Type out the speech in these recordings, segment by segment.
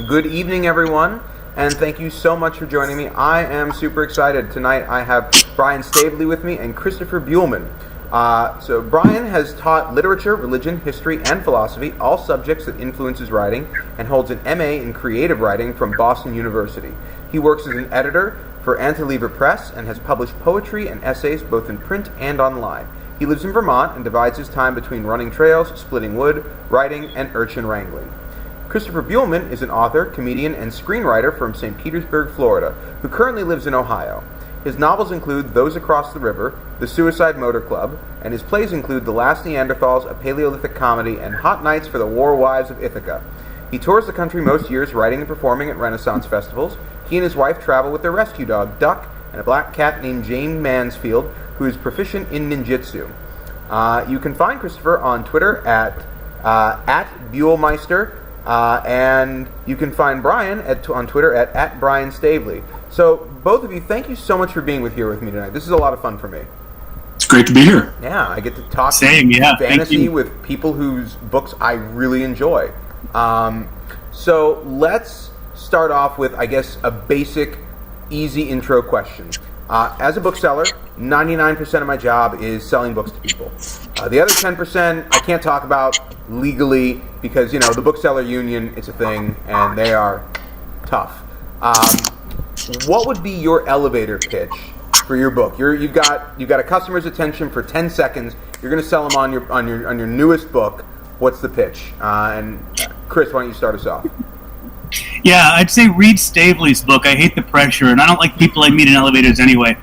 Good evening, everyone, and thank you so much for joining me. I am super excited. Tonight I have Brian Staveley with me and Christopher Buehlman. So Brian has taught literature, religion, history, and philosophy, all subjects that influence his writing, and holds an MA in creative writing from Boston University. He works as an editor for Antilever Press and has published poetry and essays both in print and online. He lives in Vermont and divides his time between running trails, splitting wood, writing, and urchin wrangling. Christopher Buellman is an author, comedian, and screenwriter from St. Petersburg, Florida, who currently lives in Ohio. His novels include Those Across the River, The Suicide Motor Club, and his plays include The Last Neanderthals, a Paleolithic comedy, and Hot Nights for the War Wives of Ithaca. He tours the country most years, writing and performing at Renaissance festivals. He and his wife travel with their rescue dog, Duck, and a black cat named Jane Mansfield, who is proficient in ninjutsu. You can find Christopher on Twitter at Buellmeister, and you can find Brian on Twitter at Brian Staveley. So, both of you, thank you so much for being here with me tonight. This is a lot of fun for me. It's great to be here. Yeah, I get to talk fantasy with people whose books I really enjoy. So, let's start off with, I guess, a basic, easy intro question. As a bookseller, 99% of my job is selling books to people. The other 10% I can't talk about legally because, the bookseller union is a thing, and they are tough. What would be your elevator pitch for your book? You've got a customer's attention for 10 seconds. You're going to sell them on your newest book. What's the pitch? And Chris, why don't you start us off? Yeah, I'd say read Staveley's book. I hate the pressure, and I don't like people I meet in elevators anyway.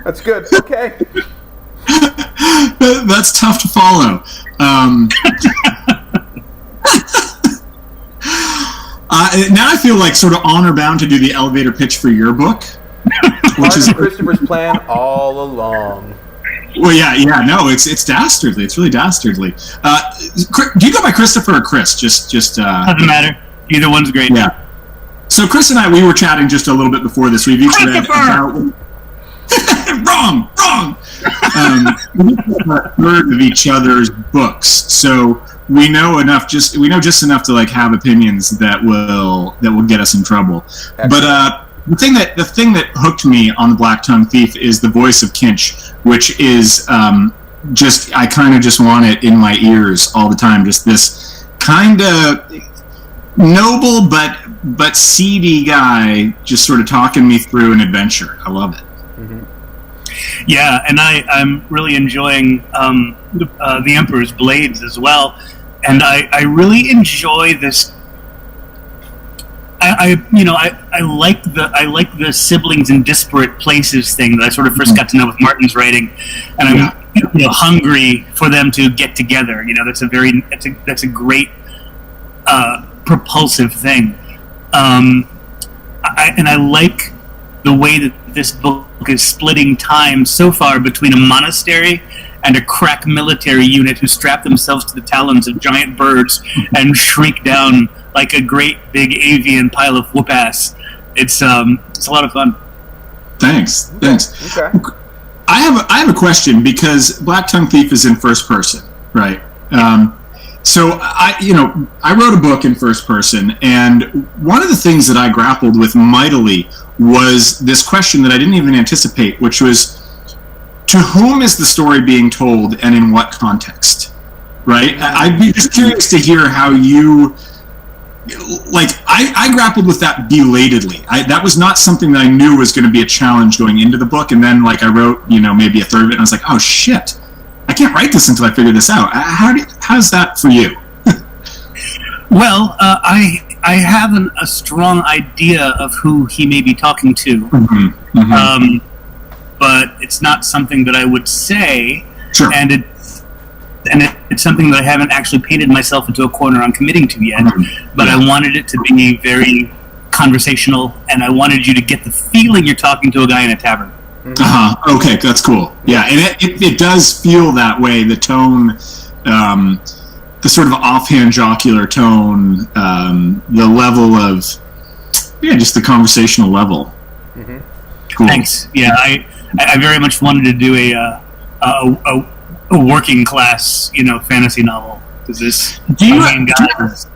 That's good. Okay. That's tough to follow. Now I feel like sort of honor bound to do the elevator pitch for your book, which is Christopher's plan all along. Well, yeah, no, it's dastardly. It's really dastardly. Do you go by Christopher or Chris? Just doesn't matter. Either one's great. Yeah. So Chris and I, we were chatting just a little bit before this. We've each read about wrong. We've read a third of each other's books, so we know just enough to like have opinions that will get us in trouble. Excellent. But the thing that hooked me on The Black Tongue Thief is the voice of Kinch, which is I kind of just want it in my ears all the time. Just this kind of noble but seedy guy, just sort of talking me through an adventure. I love it. Mm-hmm. Yeah, and I'm really enjoying the Emperor's Blades as well, and I really enjoy this. I like the siblings in disparate places thing that I sort of first got to know with Martin's writing, and I'm hungry for them to get together. That's a great propulsive thing, and I like the way that this book is splitting time so far between a monastery and a crack military unit who strap themselves to the talons of giant birds and shriek down like a great big avian pile of whoop ass. It's a lot of fun. Thanks. Okay. I have a question because Black Tongue Thief is in first person, right? So I wrote a book in first person, and one of the things that I grappled with mightily was this question that I didn't even anticipate, which was, to whom is the story being told and in what context, right? I'd be just curious to hear how you, I grappled with that belatedly. That was not something that I knew was going to be a challenge going into the book, and then I wrote, maybe a third of it, and I was like, oh shit, I can't write this until I figure this out. How's that for you? Well, I have a strong idea of who he may be talking to, but it's not something that I would say, sure. and it's something that I haven't actually painted myself into a corner on committing to yet. But I wanted it to be very conversational, and I wanted you to get the feeling you're talking to a guy in a tavern. Okay, that's cool. Yeah, and it does feel that way. The tone, the sort of offhand jocular tone, the level of, just the conversational level. Mm-hmm. Cool. Thanks. Yeah, I very much wanted to do a working class, fantasy novel. Is this? Do you, guys.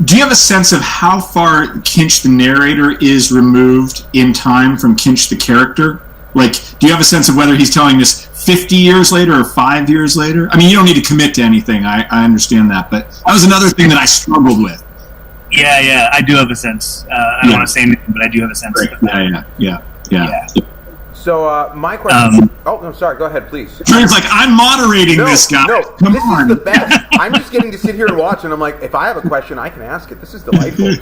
do you have a sense of how far Kinch the narrator is removed in time from Kinch the character? Like, do you have a sense of whether he's telling this 50 years later or 5 years later? I mean, you don't need to commit to anything. I understand that, but that was another thing that I struggled with. Yeah, I do have a sense. I don't want to say anything, but I do have a sense. Right. Yeah. So my question. Oh, no, sorry. Go ahead, please. It's like I'm moderating this guy. No, Come this on. is the best. I'm just getting to sit here and watch, and I'm like, if I have a question, I can ask it. This is delightful.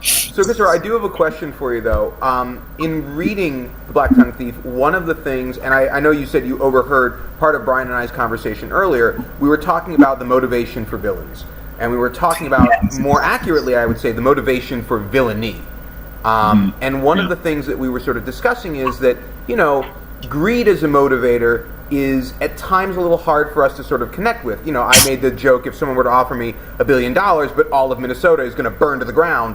So, Christopher, I do have a question for you, though. In reading The Black Tongue Thief, one of the things, and I know you said you overheard part of Brian and I's conversation earlier, we were talking about the motivation for villains. And we were talking about, more accurately, I would say, the motivation for villainy. And one of the things that we were sort of discussing is that, greed as a motivator is at times a little hard for us to sort of connect with. I made the joke, if someone were to offer me $1 billion, but all of Minnesota is going to burn to the ground,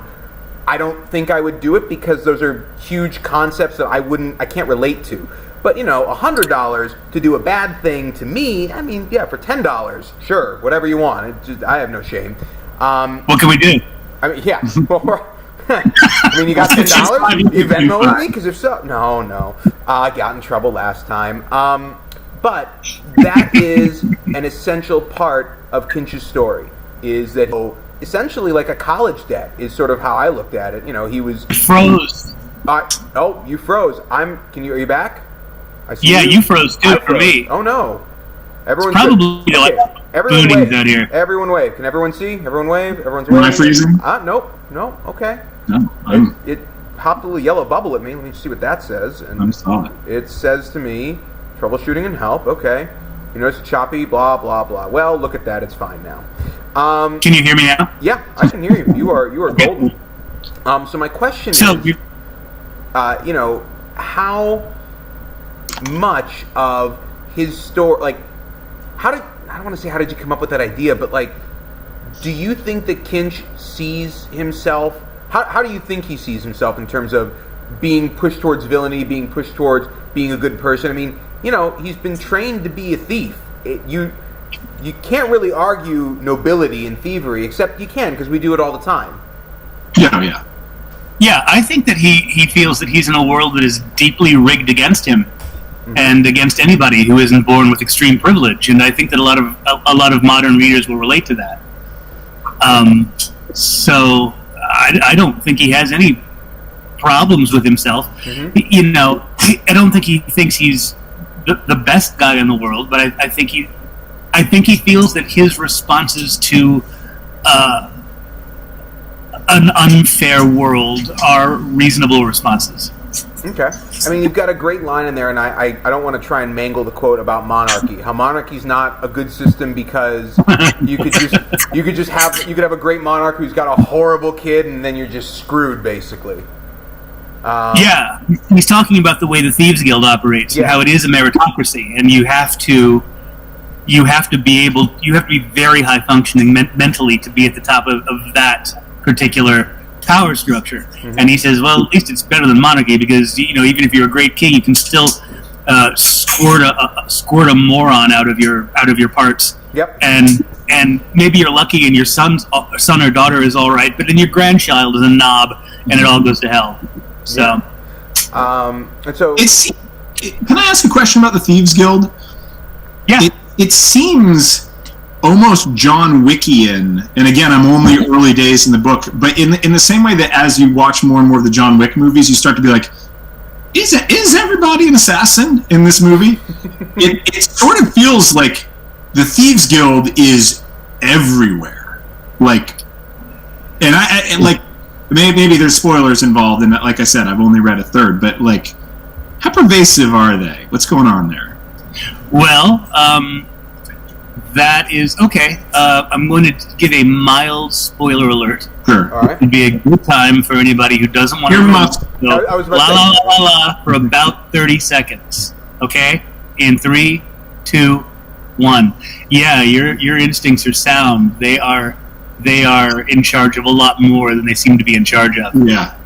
I don't think I would do it because those are huge concepts that I can't relate to. But, $100 to do a bad thing to me, I mean, yeah, for $10, sure, whatever you want. I have no shame. What can we do? I mean, yeah. I mean, you got $10? You Venmoing me? Because if so, no. I got in trouble last time. But that is an essential part of Kinch's story, is that essentially like a college debt is sort of how I looked at it. He was... Froze. You froze. Are you back? I see you froze too for me. Oh no! Everyone's probably everyone boonies wave out here. Everyone wave. Can everyone see? Everyone wave. Everyone's waving. Am I freezing? Nope. Okay. No, it popped a little yellow bubble at me. Let me see what that says. And I'm sorry. It says to me, troubleshooting and help. Okay. You notice choppy. Blah blah blah. Well, look at that. It's fine now. Can you hear me now? Yeah, I can hear you. You are golden. So my question is, how much of his story, like, I don't want to say how did you come up with that idea, but like, do you think that Kinch sees himself, how do you think he sees himself in terms of being pushed towards villainy, being pushed towards being a good person? I mean, he's been trained to be a thief. You can't really argue nobility and thievery, except you can, because we do it all the time. Yeah. Yeah, I think that he feels that he's in a world that is deeply rigged against him. Mm-hmm. And against anybody who isn't born with extreme privilege, and I think that a lot of modern readers will relate to that. So I don't think he has any problems with himself. Mm-hmm. I don't think he thinks he's the best guy in the world, but I think he feels that his responses to an unfair world are reasonable responses. Okay. I mean, you've got a great line in there, and I don't want to try and mangle the quote about monarchy. How monarchy's not a good system because you could have a great monarch who's got a horrible kid, and then you're just screwed, basically. Yeah, he's talking about the way the Thieves Guild operates, and how it is a meritocracy, and you have to be very high functioning mentally to be at the top of that particular power structure. Mm-hmm. And he says, well, at least it's better than monarchy because even if you're a great king, you can still squirt a moron out of your parts. Yep. And maybe you're lucky and your son or daughter is all right, but then your grandchild is a knob and it all goes to hell. So and so can I ask a question about the Thieves Guild? Yeah. It seems almost John Wickian, and again, I'm only early days in the book, but in the same way that as you watch more and more of the John Wick movies, you start to be like, is everybody an assassin in this movie? It sort of feels like the Thieves Guild is everywhere. Like, and like, maybe there's spoilers involved, and like I said, I've only read a third, but like, how pervasive are they? What's going on there? Well, that is okay. I'm going to give a mild spoiler alert. Sure. All right. It'd be a good time for anybody who doesn't want to I was about to say. For about 30 seconds. Okay? In 3, 2, 1. Yeah, your instincts are sound. They are in charge of a lot more than they seem to be in charge of. Yeah.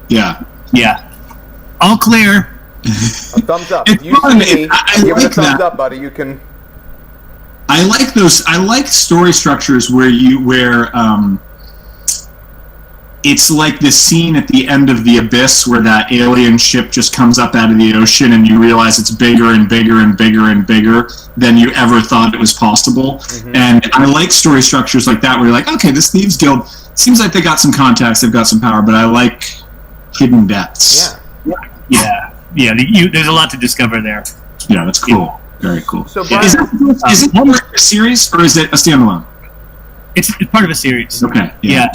All clear. A thumbs up. If you see me, give it a thumbs up, buddy. You can. I like those. I like story structures where it's like the scene at the end of The Abyss where that alien ship just comes up out of the ocean and you realize it's bigger and bigger and bigger and bigger than you ever thought it was possible. Mm-hmm. And I like story structures like that where you're like, okay, this Thieves Guild seems like they got some contacts, they've got some power, but I like hidden depths. Yeah. There's a lot to discover there. Yeah, that's cool. Yeah. Very cool. So, Brian, is it a series or is it a standalone? It's part of a series. Okay. Yeah.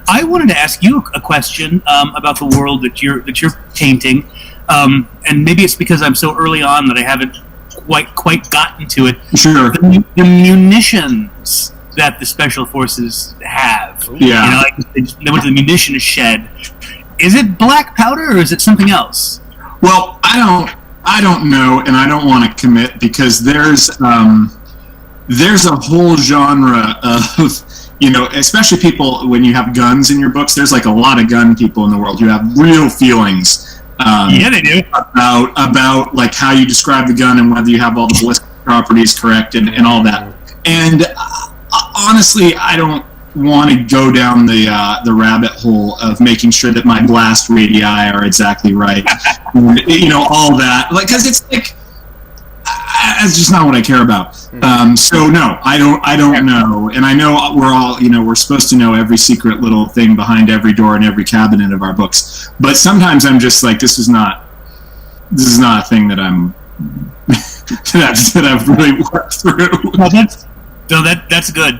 I wanted to ask you a question about the world that you're painting, and maybe it's because I'm so early on that I haven't quite gotten to it. Sure. The munitions that the special forces have. Yeah. They went to the munition shed. Is it black powder or is it something else? Well, I don't know, and I don't want to commit because there's a whole genre of, especially people, when you have guns in your books, there's like a lot of gun people in the world. You have real feelings. Yeah, they do. About like how you describe the gun and whether you have all the ballistic properties correct and all that. And honestly, I don't want to go down the rabbit hole of making sure that my blast radii are exactly right. All that. Like, because it's like, that's just not what I care about. So no, I don't know. And I know we're all, we're supposed to know every secret little thing behind every door and every cabinet of our books. But sometimes I'm just like, this is not a thing that I'm that I've really worked through. That's good.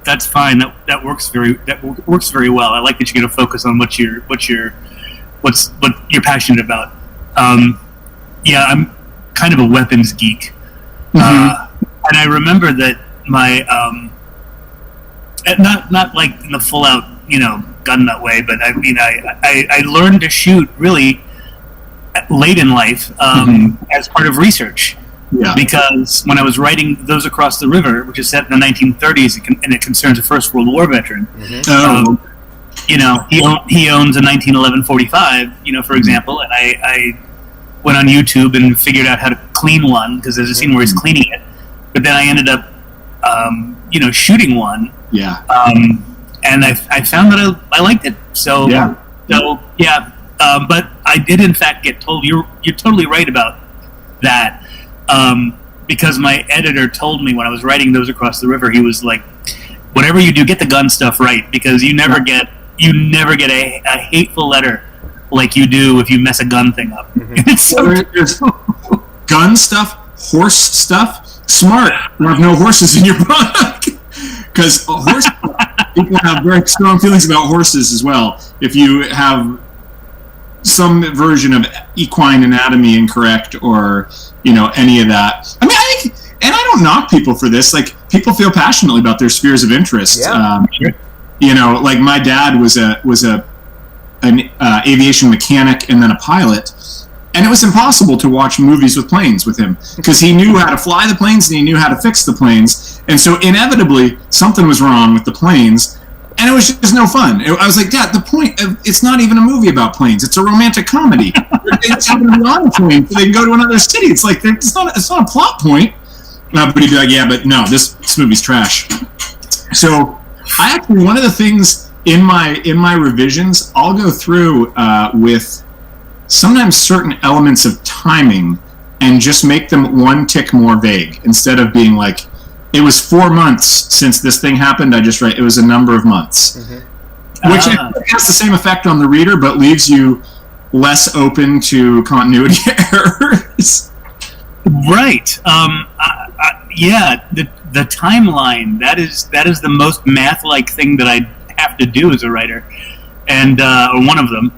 That's fine. That works very well. I like that you're going to focus on what you're passionate about. Yeah, I'm kind of a weapons geek, and I remember that my not like in the full out gun nut way, but I mean I learned to shoot really late in life as part of research. Yeah. Because when I was writing Those Across the River, which is set in the 1930s, and it concerns a First World War veteran, he owns a 1911 45, for example, and I went on YouTube and figured out how to clean one, because there's a scene where he's cleaning it, but then I ended up, shooting one. Yeah. And I found that I liked it. So yeah. But I did in fact get told you're totally right about that. Because my editor told me when I was writing Those Across the River, he was like, whatever you do, get the gun stuff right, because you never get a hateful letter like you do if you mess a gun thing up. There's gun stuff, horse stuff. Smart. You have no horses in your book. Because people have very strong feelings about horses as well. If you have some version of equine anatomy incorrect or any of that. I mean, and I don't knock people for this. Like, people feel passionately about their spheres of interest. Yeah. Like my dad was an aviation mechanic and then a pilot, and it was impossible to watch movies with planes with him because he knew how to fly the planes and he knew how to fix the planes, and so inevitably something was wrong with the planes. And it was just no fun. I was like, Dad, the point of it's not even a movie about planes. It's a romantic comedy. They just happen to be on a plane so they can go to another city. It's like it's not a plot point. But he'd be like, yeah, but no, this movie's trash. So I actually, one of the things in my revisions, I'll go through with sometimes certain elements of timing and just make them one tick more vague instead of being like, it was 4 months since this thing happened. I just write, it was a number of months. Which has the same effect on the reader, but leaves you less open to continuity errors. Right. Yeah, the timeline, that is the most math-like thing that I have to do as a writer, and or one of them.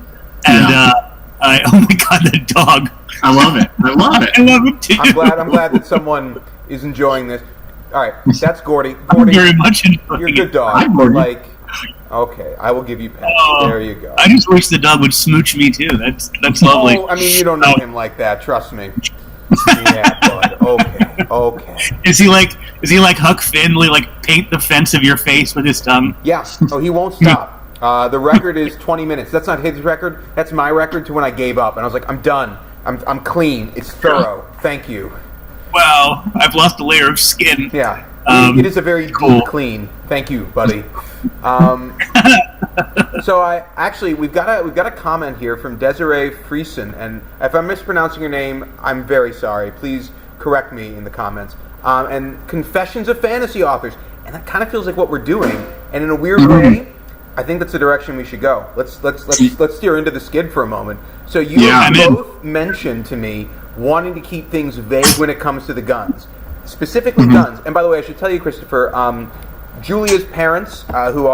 And oh my God, the dog. I love it. I love it too. I'm glad that someone is enjoying this. All right, that's Gordy. Gordy, I'm very much enjoying you're a good dog. Hi, Gordy. Okay, I will give you pets. There you go. I just wish the dog would smooch me too. That's lovely. Oh, I mean, you don't know him like that. Trust me. Yeah, bud. Okay. Is he like Huck Finn? Will he like paint the fence of your face with his tongue? Yeah. Oh, he won't stop. The record is 20 minutes. That's not his record. That's my record to when I gave up, and I was like, I'm done. I'm clean. It's thorough. Thank you. wow, I've lost a layer of skin. Yeah, it is a very deep clean. Thank you, buddy. So we've got a comment here from Desiree Friesen, and if I'm mispronouncing your name, I'm very sorry. Please correct me in the comments. And Confessions of Fantasy Authors, and that kind of feels like what we're doing. And in a weird way, I think that's the direction we should go. Let's steer into the skid for a moment. So you both mentioned to me wanting to keep things vague when it comes to the guns, specifically guns. And by the way, I should tell you, Christopher, Julia's parents, who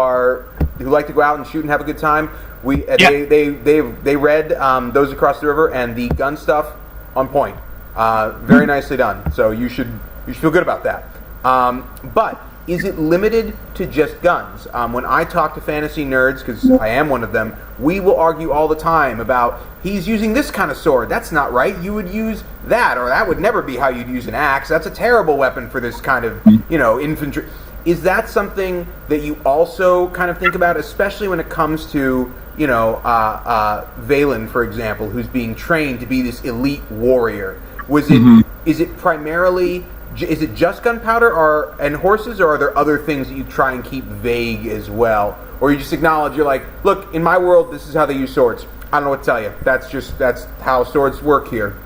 like to go out and shoot and have a good time, they read Those Across the River, and the gun stuff on point. Very nicely done. So you should feel good about that. But is it limited to just guns? When I talk to fantasy nerds, because I am one of them, we will argue all the time about, he's using this kind of sword. That's not right. You would use that, or that would never be how you'd use an axe. That's a terrible weapon for this kind of, infantry. Is that something that you also kind of think about, especially when it comes to, Valen, for example, who's being trained to be this elite warrior? Is it primarily... Is it just gunpowder and horses, or are there other things that you try and keep vague as well? Or you just acknowledge, you're like, look, in my world, this is how they use swords. I don't know what to tell you. That's how swords work here.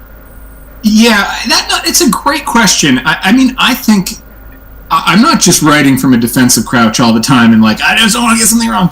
Yeah, it's a great question. I think I'm not just writing from a defensive crouch all the time and like, I just don't want to get something wrong.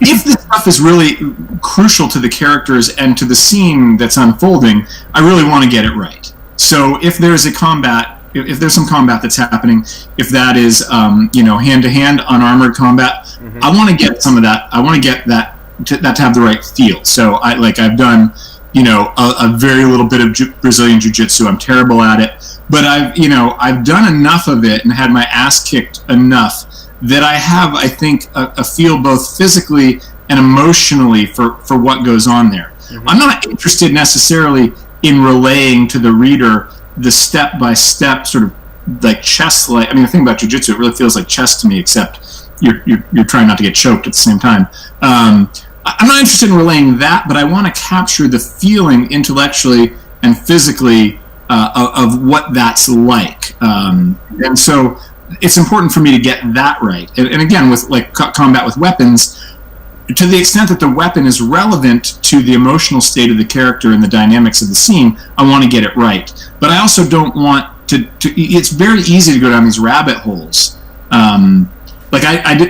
If this stuff is really crucial to the characters and to the scene that's unfolding, I really want to get it right. So if there's some combat that's happening, if that is, hand-to-hand, unarmored combat, I want to get some of that. I want to get that to have the right feel. So I've done, a very little bit of Brazilian Jiu-Jitsu. I'm terrible at it, but I've done enough of it and had my ass kicked enough that I have, I think, a feel both physically and emotionally for what goes on there. I'm not interested necessarily in relaying to the reader the step-by-step sort of like chess. Like, the thing about jiu-jitsu, it really feels like chess to me, except you're trying not to get choked at the same time. I'm not interested in relaying that, but I want to capture the feeling intellectually and physically of what that's like. And so it's important for me to get that right. And again, with like combat with weapons, to the extent that the weapon is relevant to the emotional state of the character and the dynamics of the scene, I want to get it right. But I also don't want to it's very easy to go down these rabbit holes. I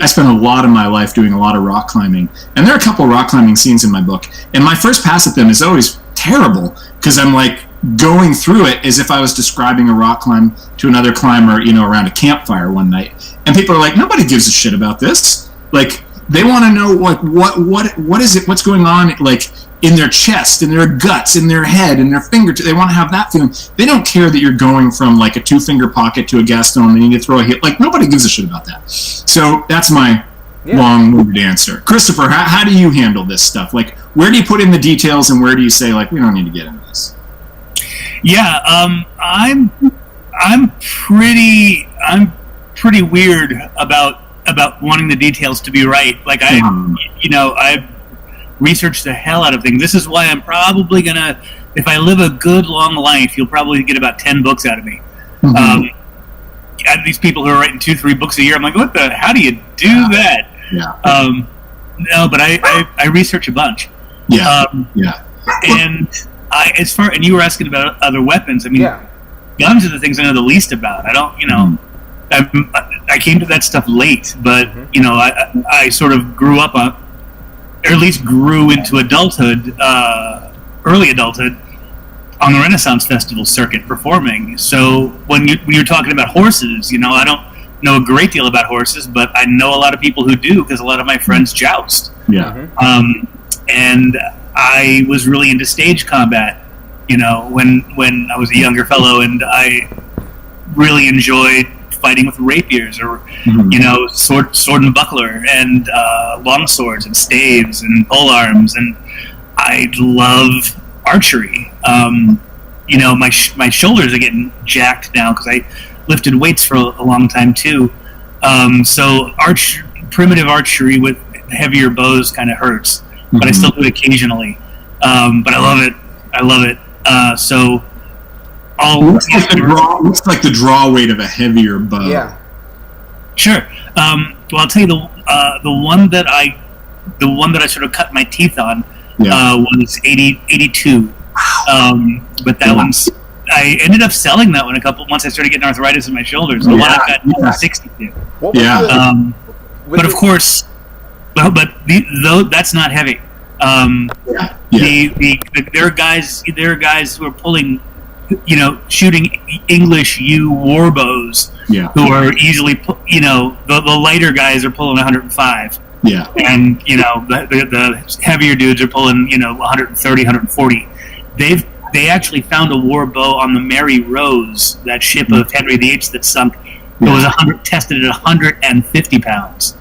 spent a lot of my life doing a lot of rock climbing, and there are a couple of rock climbing scenes in my book, and my first pass at them is always terrible, because I'm like going through it as if I was describing a rock climb to another climber, around a campfire one night. And people are like, nobody gives a shit about this. Like, they want to know what is it? What's going on? Like in their chest, in their guts, in their head, in their fingertips. They want to have that feeling. They don't care that you're going from like a 2-finger pocket to a Gaston and you need to throw a hit. Like, nobody gives a shit about that. So that's my long-winded answer. Christopher, how do you handle this stuff? Like, where do you put in the details, and where do you say, like, we don't need to get into this? Yeah, I'm pretty weird about wanting the details to be right. Like, I've researched the hell out of things. This is why I'm probably gonna, if I live a good long life, you'll probably get about 10 books out of me. These people who are writing 2-3 books a year, I'm like, how do you do that? Yeah. No, but I research a bunch. Yeah. And and you were asking about other weapons. Guns are the things I know the least about. I don't, I came to that stuff late, but I sort of grew up on, or at least grew into adulthood, early adulthood, on the Renaissance Festival circuit performing. So when you're talking about horses, I don't know a great deal about horses, but I know a lot of people who do, because a lot of my friends joust. Yeah. And I was really into stage combat, when I was a younger fellow, and I really enjoyed fighting with rapiers, or sword and buckler, and long swords and staves and polearms, and I love archery. My shoulders are getting jacked now because I lifted weights for a long time too. So primitive archery with heavier bows kind of hurts, but I still do it occasionally. But I love it. So looks like the draw weight of a heavier bow. Yeah. Sure. Well, I'll tell you the one that I sort of cut my teeth on was 82. But that one's, I ended up selling that one once I started getting arthritis in my shoulders. The one I got 62. But of course, though that's not heavy. There are guys who are pulling, shooting English U war bows, who are easily, the lighter guys are pulling 105. Yeah. And, the heavier dudes are pulling, 130, 140. They actually found a war bow on the Mary Rose, that ship of Henry VIII that sunk. It was tested at 150 pounds.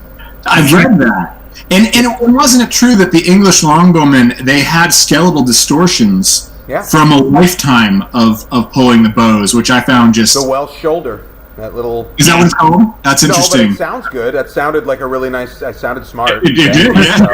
I've read that. And wasn't it true that the English longbowmen, they had skeletal distortions from a lifetime of pulling the bows, which I found just... The Welsh shoulder. That little... Is that what it's called? That's interesting. No, but it sounds good. That sounded like a really nice... That sounded smart. It did, yeah. So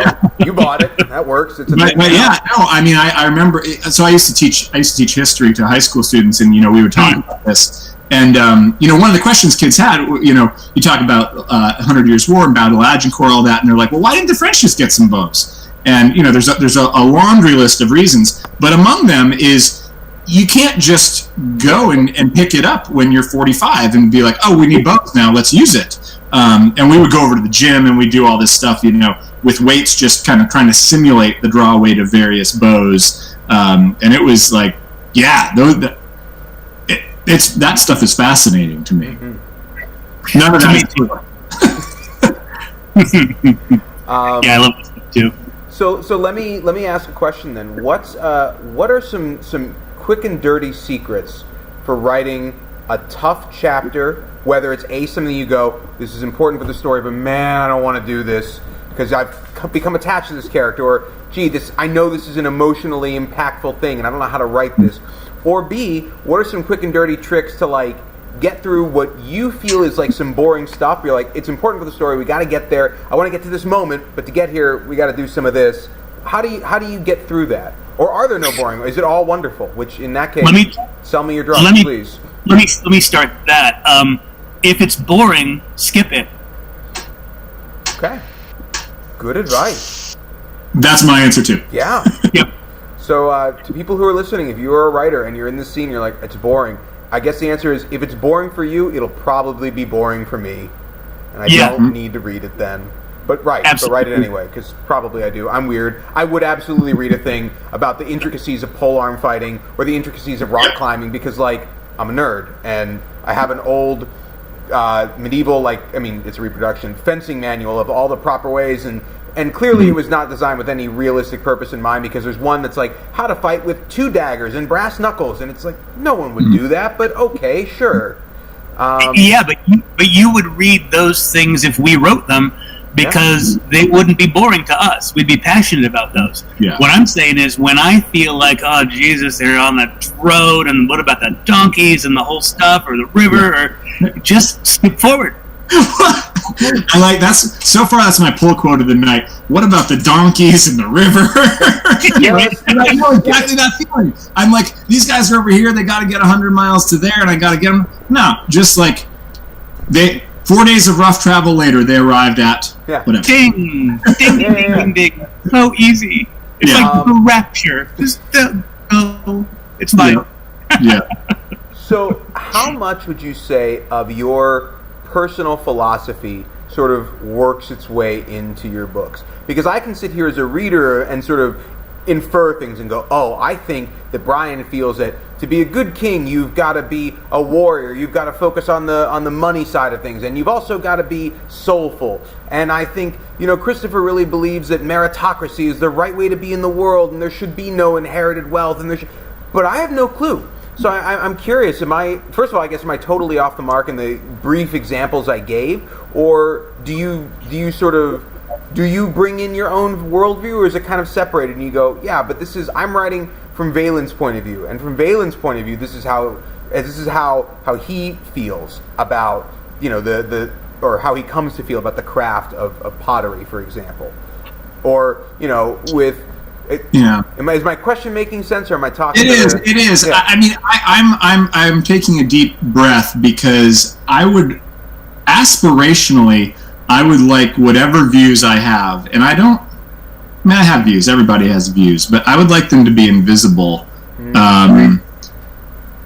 you bought it. That works. It's a but I mean, I remember... So I used to teach history to high school students, and, we would talk about this. And, one of the questions kids had, you talk about 100 Years' War and Battle of Agincourt, all that, and they're like, well, why didn't the French just get some bows? And, there's a laundry list of reasons. But among them is you can't just go and pick it up when you're 45 and be like, oh, we need bows now, let's use it. And we would go over to the gym and we do all this stuff, with weights, just kind of trying to simulate the draw weight of various bows. And it was like, that stuff is fascinating to me. Mm-hmm. None of that. I love this stuff too. So let me ask a question then. What are some quick and dirty secrets for writing a tough chapter? Whether it's something you go, this is important for the story, but man, I don't want to do this because I've become attached to this character, or gee, I know this is an emotionally impactful thing, and I don't know how to write this. Or B, what are some quick and dirty tricks to get through what you feel is some boring stuff? You're like, it's important for the story. We got to get there. I want to get to this moment, but to get here, we got to do some of this. How do you get through that? Or are there no boring? Is it all wonderful? Which in that case, sell me your drugs, please. Let me start that. If it's boring, skip it. Okay. Good advice. That's my answer too. Yeah. Yep. So to people who are listening, if you are a writer and you're in this scene, you're like, it's boring. I guess the answer is, if it's boring for you, it'll probably be boring for me. And I don't need to read it then. But write it anyway, because probably I do. I'm weird. I would absolutely read a thing about the intricacies of polearm fighting or the intricacies of rock climbing, because, I'm a nerd, and I have an old medieval, it's a reproduction, fencing manual of all the proper ways, and clearly it was not designed with any realistic purpose in mind, because there's one that's how to fight with 2 daggers and brass knuckles, and it's no one would do that, but okay, sure. But you would read those things if we wrote them, because they wouldn't be boring to us. We'd be passionate about those. Yeah. What I'm saying is, when I feel like, oh, Jesus, they're on that road, and what about the donkeys and the whole stuff, or the river, or just skip forward. I like that's my pull quote of the night. What about the donkeys and the river? I know exactly that feeling. I'm like, these guys are over here, they got to get 100 miles to there, and I got to get them. No, just 4 days of rough travel later, they arrived at whatever. Ding, ding, ding, ding, ding. So easy. It's like the rapture. Just go. It's fine. Yeah. So, how much would you say of your personal philosophy sort of works its way into your books? Because I can sit here as a reader and sort of infer things and go, oh, I think that Brian feels that to be a good king, you've got to be a warrior, you've got to focus on the money side of things, and you've also got to be soulful. And I think, Christopher really believes that meritocracy is the right way to be in the world, and there should be no inherited wealth, but I have no clue. So I'm curious, am I totally off the mark in the brief examples I gave, or do you bring in your own worldview, or is it kind of separated and you go, yeah, but I'm writing from Valen's point of view, and from Valen's point of view, this is how he feels about, or how he comes to feel about the craft of pottery, for example, or Is my question making sense, or am I talking? It is. Yeah. I mean, I'm taking a deep breath because I would, aspirationally, I would like whatever views I have, and I don't. I mean, I have views. Everybody has views, but I would like them to be invisible.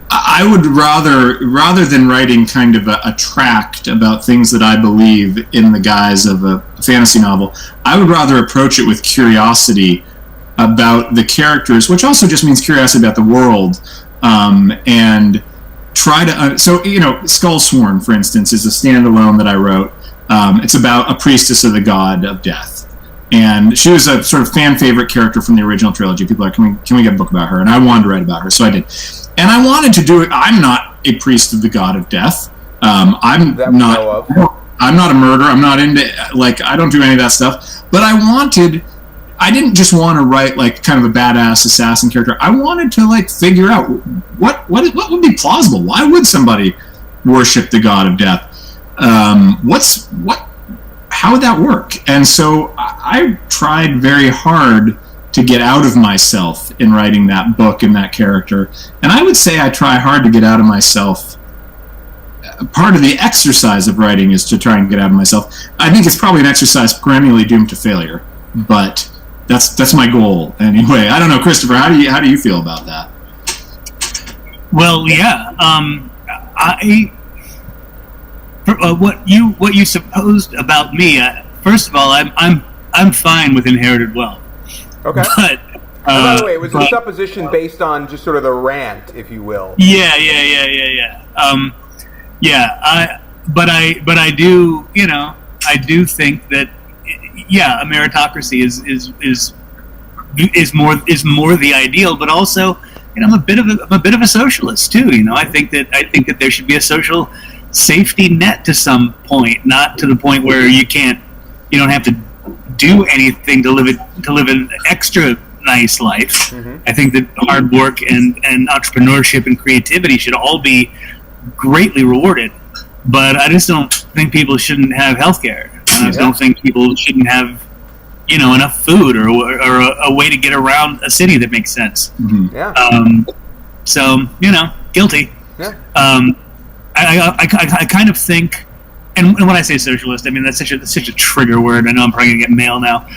I would rather than writing kind of a tract about things that I believe in the guise of a fantasy novel, I would rather approach it with curiosity about the characters, which also just means curiosity about the world, and try to. So, Skullsworn, for instance, is a standalone that I wrote. It's about a priestess of the god of death, and she was a sort of fan favorite character from the original trilogy. People are, can we get a book about her? And I wanted to write about her, so I did. And I wanted to do it. I'm not a priest of the god of death. I'm not a murderer. I'm not into, I don't do any of that stuff. But I didn't just want to write kind of a badass assassin character. I wanted to figure out what would be plausible. Why would somebody worship the god of death? How would that work? And so I tried very hard to get out of myself in writing that book and that character. And I would say I try hard to get out of myself. Part of the exercise of writing is to try and get out of myself. I think it's probably an exercise perennially doomed to failure, but that's my goal anyway. I don't know, Christopher, how do you feel about that? Well, yeah. What you supposed about me? First of all, I'm fine with inherited wealth. Okay. But by the way, it was a supposition based on just sort of the rant, if you will. Yeah. But I do, I do think that, a meritocracy is more the ideal. But also, I'm a bit of a socialist too. I think that there should be a social safety net to some point, not to the point where you don't have to do anything to live an extra nice life. Mm-hmm. I think that hard work and entrepreneurship and creativity should all be greatly rewarded. But I just don't think people shouldn't have healthcare. And I just don't think people shouldn't have, enough food or a way to get around a city that makes sense. Mm-hmm. Yeah. So guilty. Yeah. I kind of think. And when I say socialist, I mean that's such a trigger word. I know I'm probably gonna get mail now.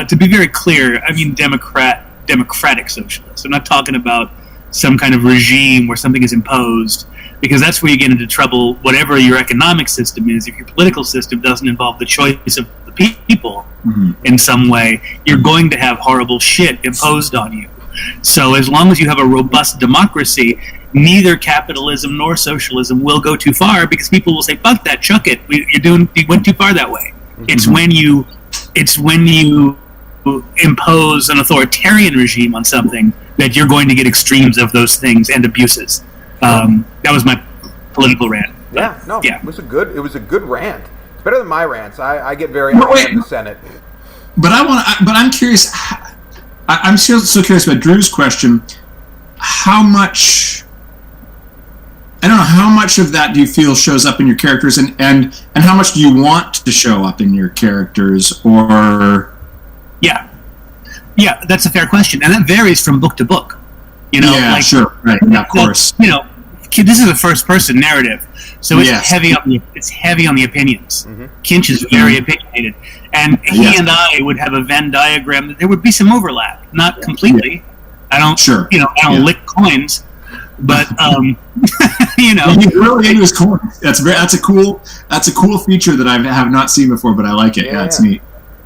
To be very clear, I mean democratic socialist. I'm not talking about some kind of regime where something is imposed, because that's where you get into trouble. Whatever your economic system is, if your political system doesn't involve the choice of the people in some way, you're going to have horrible shit imposed on you. So as long as you have a robust democracy, neither capitalism nor socialism will go too far, because people will say, "Fuck that, chuck it. You went too far that way." Mm-hmm. It's when you impose an authoritarian regime on something that you're going to get extremes of those things and abuses. That was my political rant. It was a good rant. It's better than my rants. I get very angry in the Senate. But I'm curious. I'm still so curious about Drew's question. How much? I don't know. How much of that do you feel shows up in your characters, and how much do you want to show up in your characters? Or that's a fair question, and that varies from book to book. Sure, right, yeah, of course. This is a first-person narrative, so it's heavy on the opinions. Mm-hmm. Kinch is very opinionated, and he and I would have a Venn diagram. There would be some overlap, not completely. I don't, I don't lick coins, but He's really into his coins. That's a cool feature that I have not seen before, but I like it. Yeah, it's neat.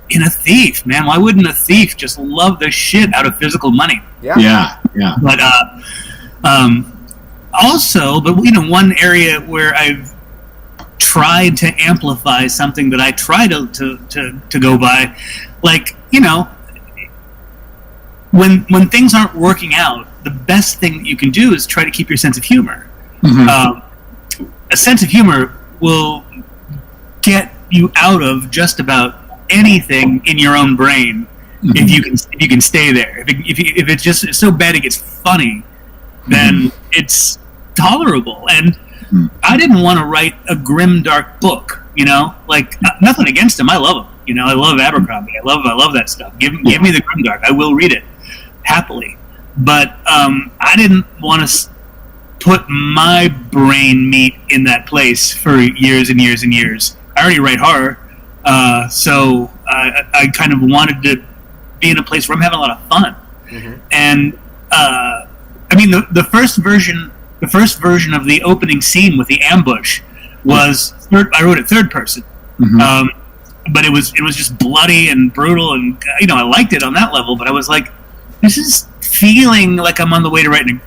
In a thief, man, why wouldn't a thief just love the shit out of physical money? Yeah. But also, one area where I've tried to amplify something that I try to go by, when things aren't working out, the best thing that you can do is try to keep your sense of humor. Mm-hmm. A sense of humor will get you out of just about anything in your own brain, mm-hmm. if you can stay there. If it's just so bad it gets funny, then mm-hmm. it's tolerable. And I didn't want to write a grim, dark book. Nothing against him. I love him. I love Abercrombie. I love that stuff. Give me the grim dark. I will read it. happily. But I didn't want to put my brain meat in that place for years and years and years. I already write horror, so I kind of wanted to be in a place where I'm having a lot of fun. Mm-hmm. And I mean, the first version of the opening scene with the ambush was I wrote it third person, but it was just bloody and brutal, and I liked it on that level. But I was like, this is feeling like I'm on the way to writing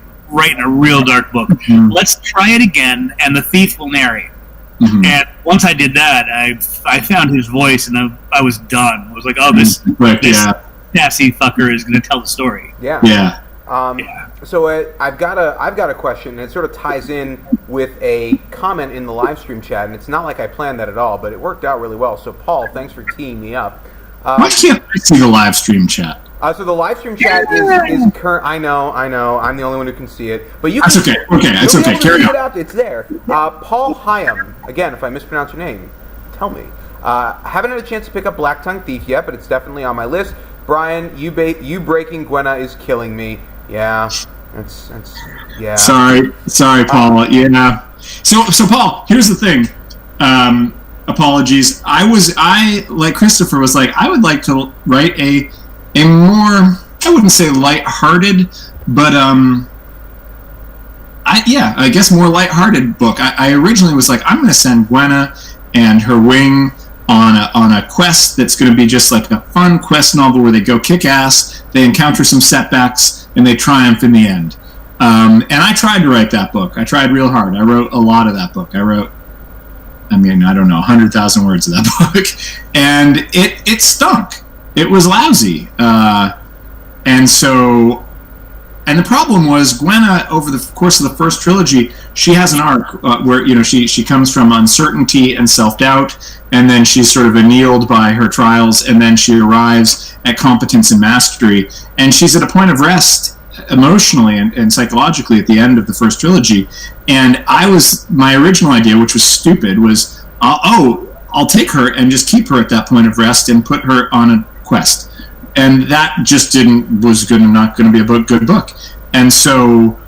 a real dark book. Mm-hmm. Let's try it again, and the thief will narrate. Mm-hmm. And once I did that, I found his voice, and I was done. I was like, oh, this sassy fucker is going to tell the story. Yeah. So I've got a question, and it sort of ties in with a comment in the live stream chat, and it's not like I planned that at all, but it worked out really well. So Paul, thanks for teeing me up. Why can't I see the live stream chat? So the live stream chat is current. I know. I'm the only one who can see it, but you. That's okay. It's okay. Carry on. It's there. Paul Hyam. Again, if I mispronounce your name, tell me. Haven't had a chance to pick up Black Tongue Thief yet, but it's definitely on my list. Brian, you breaking Gwenna is killing me. Yeah, that's yeah. Sorry, Paul. Yeah. So Paul, here's the thing. Apologies. I like Christopher was like, I would like to write a more, I wouldn't say lighthearted, but I guess more lighthearted book. I originally was like, I'm going to send Gwenna and her wing on a quest that's going to be just like a fun quest novel where they go kick ass, they encounter some setbacks, and they triumph in the end. And I tried to write that book. I tried real hard. I wrote a lot of that book. I wrote, I don't know, 100,000 words of that book. And it stunk. It was lousy. And the problem was Gwenna, over the course of the first trilogy, she has an arc where, she comes from uncertainty and self-doubt, and then she's sort of annealed by her trials, and then she arrives at competence and mastery, and she's at a point of rest emotionally and psychologically at the end of the first trilogy. And my original idea, which was stupid, was, I'll take her and just keep her at that point of rest and put her on a quest. And that just not going to be a good book. And so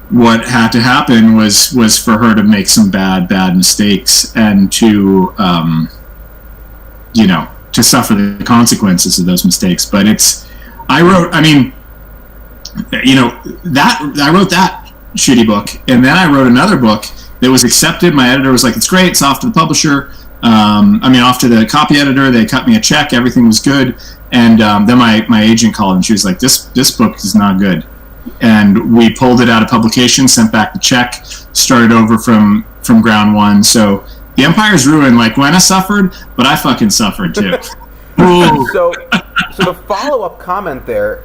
what had to happen was for her to make some bad mistakes and to suffer the consequences of those mistakes. But I wrote that shitty book, and then I wrote another book that was accepted. My editor was like, it's great, it's off to the publisher. Off to the copy editor. They cut me a check. Everything was good. And then my agent called, and she was like, this book is not good. And we pulled it out of publication, sent back the check, started over from ground one. So the Empire's ruined. Like, Gwenna suffered, but I fucking suffered too. So the follow-up comment there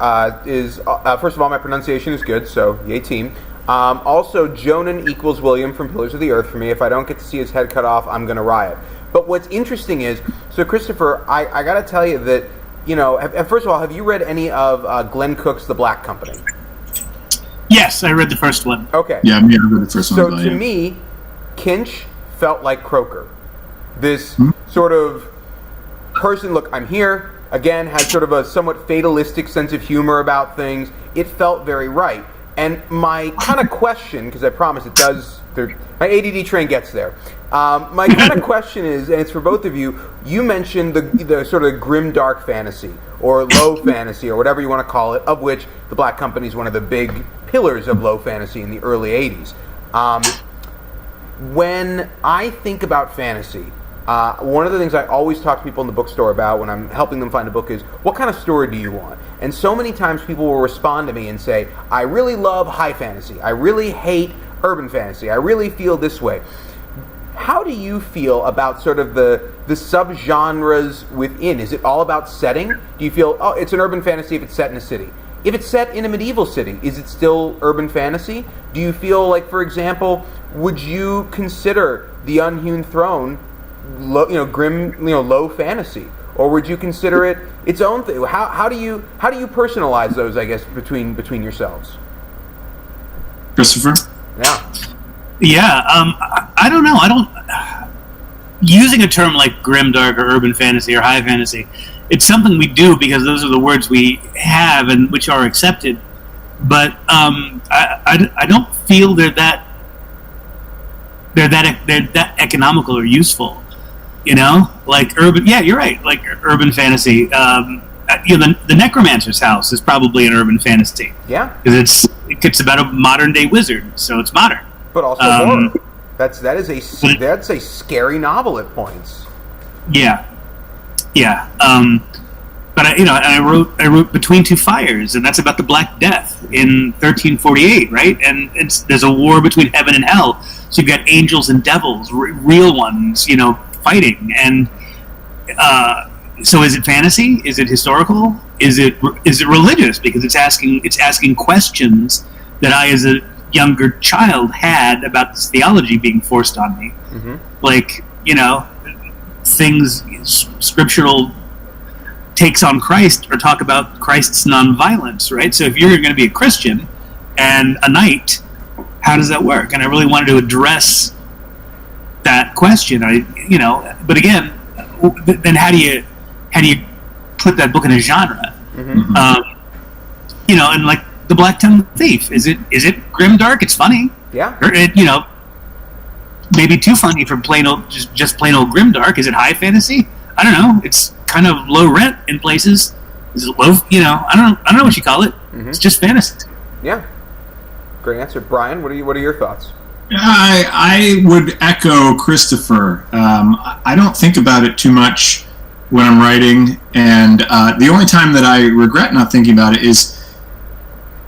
is, first of all, my pronunciation is good, so yay team. Also, Jonan equals William from Pillars of the Earth for me. If I don't get to see his head cut off, I'm going to riot. But what's interesting is, so Christopher, I got to tell you that, first of all, have you read any of Glenn Cook's The Black Company? Yes, I read the first one. Okay. Yeah, I read the first one. So to me, Kinch felt like Croker. This sort of person, look, I'm here, again, has sort of a somewhat fatalistic sense of humor about things. It felt very right. And my kind of question, because I promise it does, my ADD train gets there. My kind of question is, and it's for both of you, you mentioned the sort of grim dark fantasy, or low fantasy, or whatever you want to call it, of which The Black Company is one of the big pillars of low fantasy in the early 80s. When I think about fantasy, one of the things I always talk to people in the bookstore about when I'm helping them find a book is, what kind of story do you want? And so many times people will respond to me and say, I really love high fantasy. I really hate urban fantasy. I really feel this way. How do you feel about sort of the subgenres within? Is it all about setting? Do you feel, it's an urban fantasy if it's set in a city? If it's set in a medieval city, is it still urban fantasy? Do you feel like, for example, would you consider The Unhewn Throne grim, low fantasy, or would you consider it its own thing? How do you personalize those? I guess between yourselves. Christopher. Yeah. Yeah. I don't know. using a term like grimdark or urban fantasy or high fantasy, it's something we do because those are the words we have and which are accepted. But I don't feel they're that economical or useful. You know, like urban. Yeah, you're right. Like urban fantasy. The Necromancer's House is probably an urban fantasy. Yeah, because it's about a modern day wizard, so it's modern. But also horror. That's a scary novel at points. Yeah. But I wrote Between Two Fires, and that's about the Black Death in 1348, right? And there's a war between heaven and hell. So you've got angels and devils, real ones, fighting. And so is it fantasy? Is it historical? Is it religious? Because it's asking questions that I, as a younger child, had about this theology being forced on me. Mm-hmm. Like, things, scriptural takes on Christ or talk about Christ's nonviolence, right? So if you're going to be a Christian and a knight, how does that work? And I really wanted to address that question. But again, then how do you put that book in a genre? Mm-hmm. And like The Black Tongue Thief, is it grimdark? It's funny. Yeah. Or maybe too funny for plain old grimdark. Is it high fantasy? I don't know. It's kind of low rent in places. Is it low? I don't know what you call it. Mm-hmm. It's just fantasy. Yeah. Great answer, Brian. What are your thoughts? I would echo Christopher. I don't think about it too much when I'm writing, and the only time that I regret not thinking about it is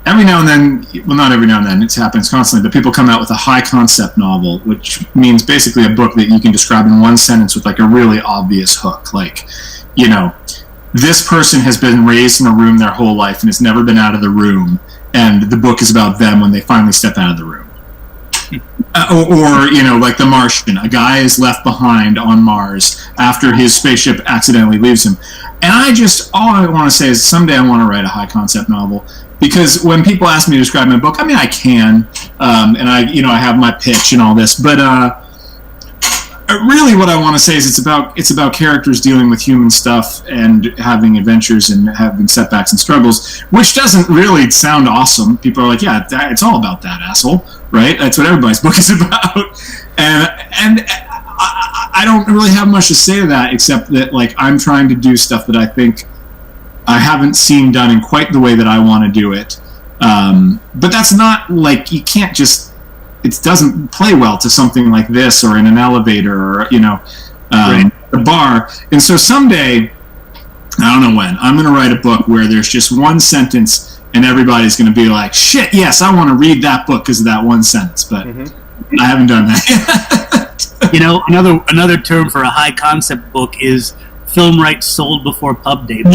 every now and then. Well, not every now and then. It happens constantly. But people come out with a high concept novel, which means basically a book that you can describe in one sentence with like a really obvious hook, like, this person has been raised in a room their whole life and has never been out of the room, and the book is about them when they finally step out of the room. Or like The Martian, a guy is left behind on Mars after his spaceship accidentally leaves him. And all I want to say is someday I want to write a high concept novel, because when people ask me to describe my book, I can, and I have my pitch and all this, but really what I want to say is it's about characters dealing with human stuff and having adventures and having setbacks and struggles, which doesn't really sound awesome. People are like, yeah, it's all about that, asshole, right? That's what everybody's book is about. And I don't really have much to say to that, except that like I'm trying to do stuff that I think I haven't seen done in quite the way that I want to do it. But that's not like, you can't just, it doesn't play well to something like this or in an elevator or, a bar. And so someday, I don't know when, I'm going to write a book where there's just one sentence and everybody's going to be like, shit, yes, I want to read that book because of that one sentence. But I haven't done that yet. Another term for a high concept book is film rights sold before pub date.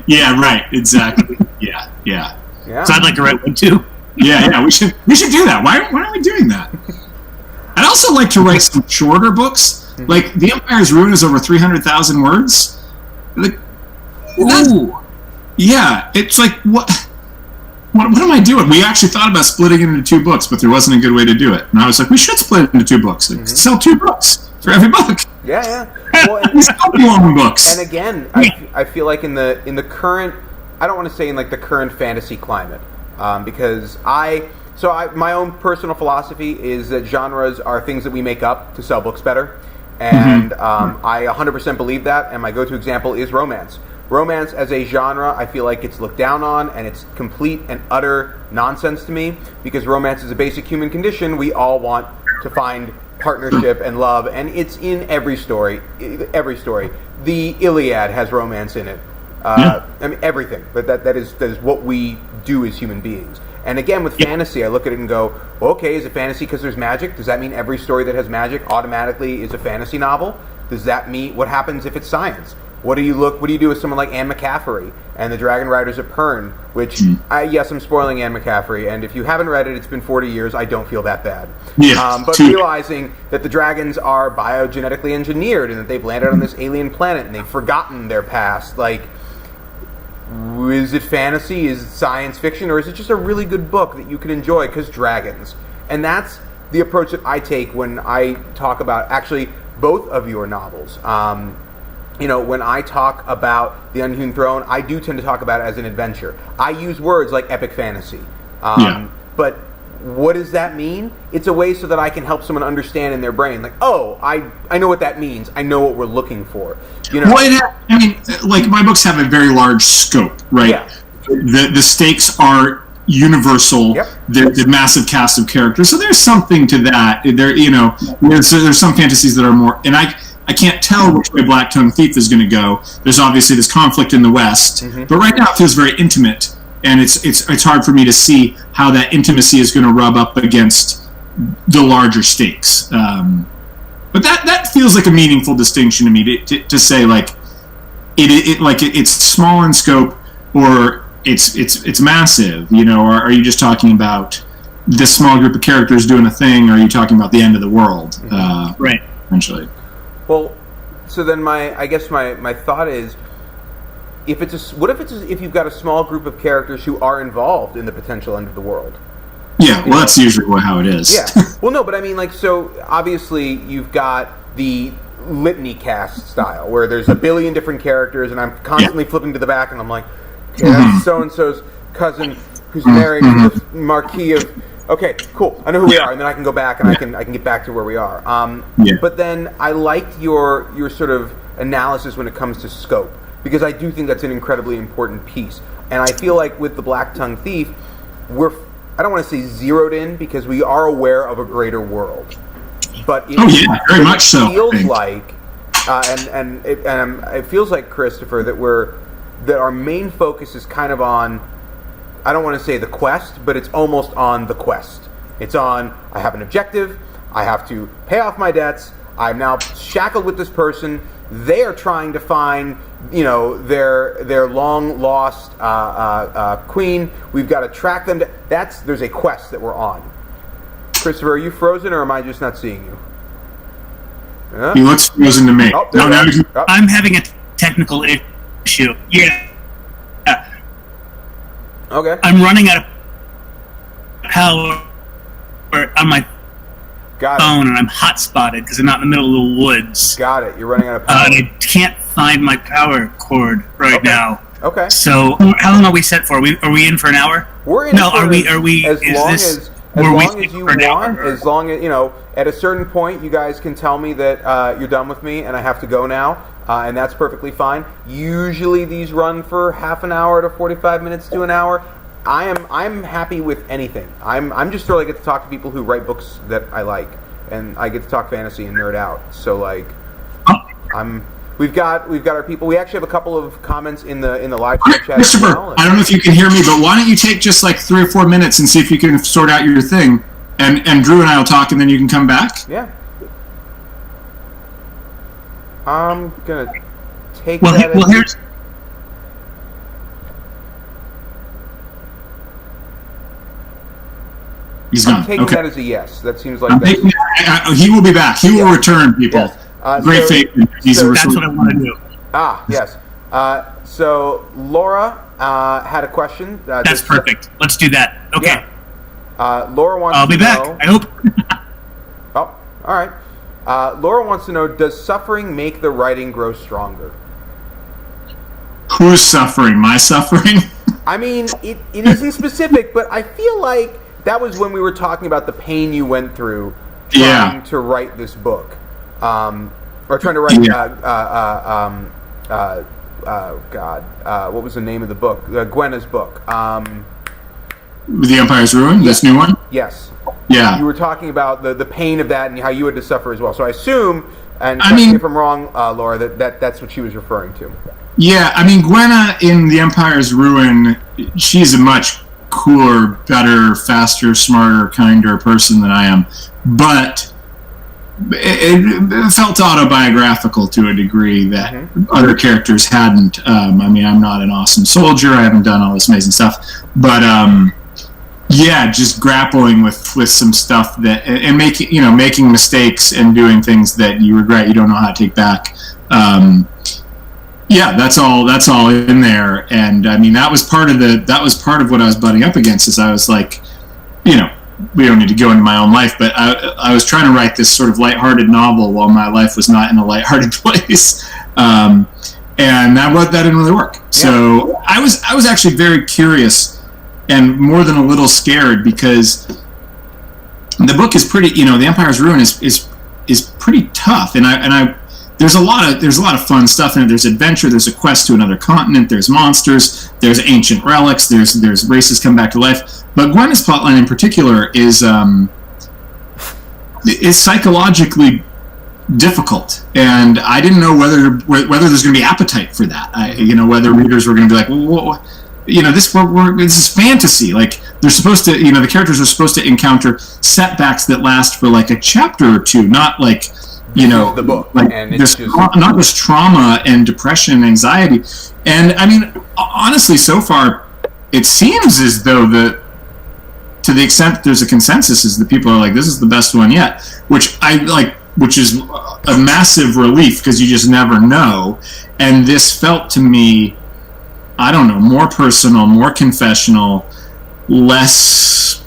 Yeah, right, exactly. Yeah. So I'd like to write one too. Yeah, we should do that. Why aren't we doing that? I'd also like to write some shorter books. Like The Empire's Ruin is over 300,000 words. Like, it's like what am I doing? We actually thought about splitting it into two books, but there wasn't a good way to do it. And I was like, we should split it into two books. Like, sell two books for every book. Yeah. Well, long books. And again, I feel like in the current, I don't want to say in like the current fantasy climate. Because my own personal philosophy is that genres are things that we make up to sell books better, and I 100% believe that. And my go-to example is romance. Romance as a genre, I feel like it's looked down on, and it's complete and utter nonsense to me. Because romance is a basic human condition. We all want to find partnership and love, and it's in every story. The Iliad has romance in it. I mean everything, but that is what we do as human beings. And again, with fantasy, I look at it and go, well, okay, is it fantasy because there's magic? Does that mean every story that has magic automatically is a fantasy novel? Does that mean, what happens if it's science? What do you do with someone like Anne McCaffrey and the Dragon Riders of Pern? Which, yes, I'm spoiling Anne McCaffrey, and if you haven't read it, it's been 40 years. I don't feel that bad. But realizing that the dragons are biogenetically engineered and that they've landed on this alien planet and they've forgotten their past, like, is it fantasy? Is it science fiction? Or is it just a really good book that you can enjoy because dragons? And that's the approach that I take when I talk about actually both of your novels. When I talk about The Unhewn Throne, I do tend to talk about it as an adventure. I use words like epic fantasy. But what does that mean? It's a way so that I can help someone understand in their brain, like, oh, I know what that means. I know what we're looking for. Well, like my books have a very large scope, right? Yeah. The stakes are universal. Yep. There's a massive cast of characters, so there's something to that. There's some fantasies that are more, and I can't tell which way Black Tongue Thief is going to go. There's obviously this conflict in the West, but right now it feels very intimate, and it's hard for me to see how that intimacy is going to rub up against the larger stakes. But that feels like a meaningful distinction to me to say like it's small in scope or it's massive. Or are you just talking about this small group of characters doing a thing? Or are you talking about the end of the world? Right. Eventually. Well, so then my thought is, if you've got a small group of characters who are involved in the potential end of the world? Yeah, well, that's usually how it is. Yeah. Well, no, but I mean, like, so obviously you've got the litany cast style where there's a billion different characters, and I'm constantly flipping to the back, and I'm like, okay, that's so and so's cousin who's married to the Marquis of. Okay, cool. I know who we are, and then I can go back and I can get back to where we are. But then I liked your sort of analysis when it comes to scope, because I do think that's an incredibly important piece. And I feel like with the Black Tongue Thief, I don't want to say zeroed in, because we are aware of a greater world. But very much so. It feels like, it feels like, Christopher, that our main focus is kind of on, I don't want to say the quest, but it's almost on the quest. It's on, I have an objective, I have to pay off my debts, I'm now shackled with this person, they are trying to find, their long lost queen, we've got to track them, there's a quest that we're on. Christopher, are you frozen, or am I just not seeing you? Huh? He looks frozen to me. I'm having a technical issue. Yeah. Okay. I'm running out of power on my phone, and I'm hot-spotted because I'm not in the middle of the woods. Got it. You're running out of power. And I can't find my power cord right now. Okay. So, how long are we set for? Are we in for an hour? We're in. No, are we? As long as you want. As long as at a certain point, you guys can tell me that you're done with me and I have to go now, and that's perfectly fine. Usually, these run for half an hour to 45 minutes to an hour. I'm happy with anything. I'm just thrilled I get to talk to people who write books that I like, and I get to talk fantasy and nerd out. So like, We've got our people. We actually have a couple of comments in the live chat. Christopher, I don't know if you can hear me, but why don't you take just like 3 or 4 minutes and see if you can sort out your thing, and Drew and I will talk, and then you can come back. Yeah. I'm gonna take that. Well, here's. He's gone. I'm taking that as a yes. That seems like he will be back. He will return, people. Yes. Great faith. That's what I want to do. Yes. So Laura had a question. That's perfect. Let's do that. Okay. Yeah. Laura wants. I'll be back. I hope. Oh, all right. Laura wants to know: does suffering make the writing grow stronger? Who's suffering? My suffering? I mean, it isn't specific, but I feel like that was when we were talking about the pain you went through trying to write this book. Or trying to write, what was the name of the book? Gwenna's book. The Empire's Ruin, this new one? Yes. Yeah. You were talking about the pain of that and how you had to suffer as well. So I assume, and correct me if I'm wrong, Laura, that's what she was referring to. Yeah, I mean, Gwenna in The Empire's Ruin, she's a much cooler, better, faster, smarter, kinder person than I am. But it felt autobiographical to a degree that other characters hadn't. I mean, I'm not an awesome soldier. I haven't done all this amazing stuff. But, just grappling with some stuff that, and making mistakes and doing things that you regret, you don't know how to take back. That's all in there. And I mean, that was part of what I was butting up against, is I was like, we don't need to go into my own life, but I was trying to write this sort of lighthearted novel while my life was not in a lighthearted place, and that didn't really work. Yeah. So I was actually very curious and more than a little scared, because the book is pretty, The Empire's Ruin is pretty tough, and I there's a lot of fun stuff in it. There's adventure, there's a quest to another continent, there's monsters, there's ancient relics, there's races come back to life. But Gwenna's plotline in particular is psychologically difficult, and I didn't know whether there's going to be appetite for that. Whether readers were going to be like, well, this is fantasy. Like, they're supposed to, the characters are supposed to encounter setbacks that last for like a chapter or two, not like. The book, like and it's not just trauma and depression and anxiety. And I mean, honestly, so far, it seems as though to the extent there's a consensus, is that people are like, this is the best one yet, which I like, which is a massive relief, because you just never know. And this felt to me, I don't know, more personal, more confessional, less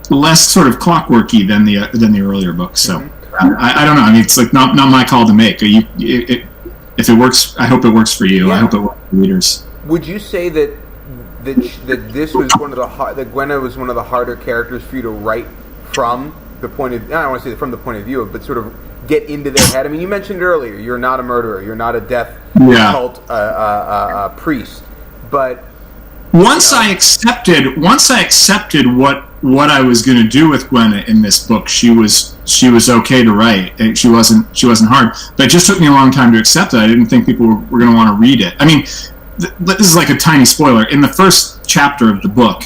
sort of clockworky than the earlier books. So. Mm-hmm. I don't know. I mean, it's like not my call to make. If it works, I hope it works for you. Yeah. I hope it works for readers. Would you say that this was that Gwenna was one of the harder characters for you to write from the point of, I don't want to say from the point of view of, but sort of get into their head? I mean, you mentioned earlier, you're not a murderer, you're not a death cult priest, but once I accepted what I was going to do with Gwenna in this book, she was okay to write. She wasn't hard, but it just took me a long time to accept it. I didn't think people were going to want to read it. I mean, this is like a tiny spoiler. In the first chapter of the book,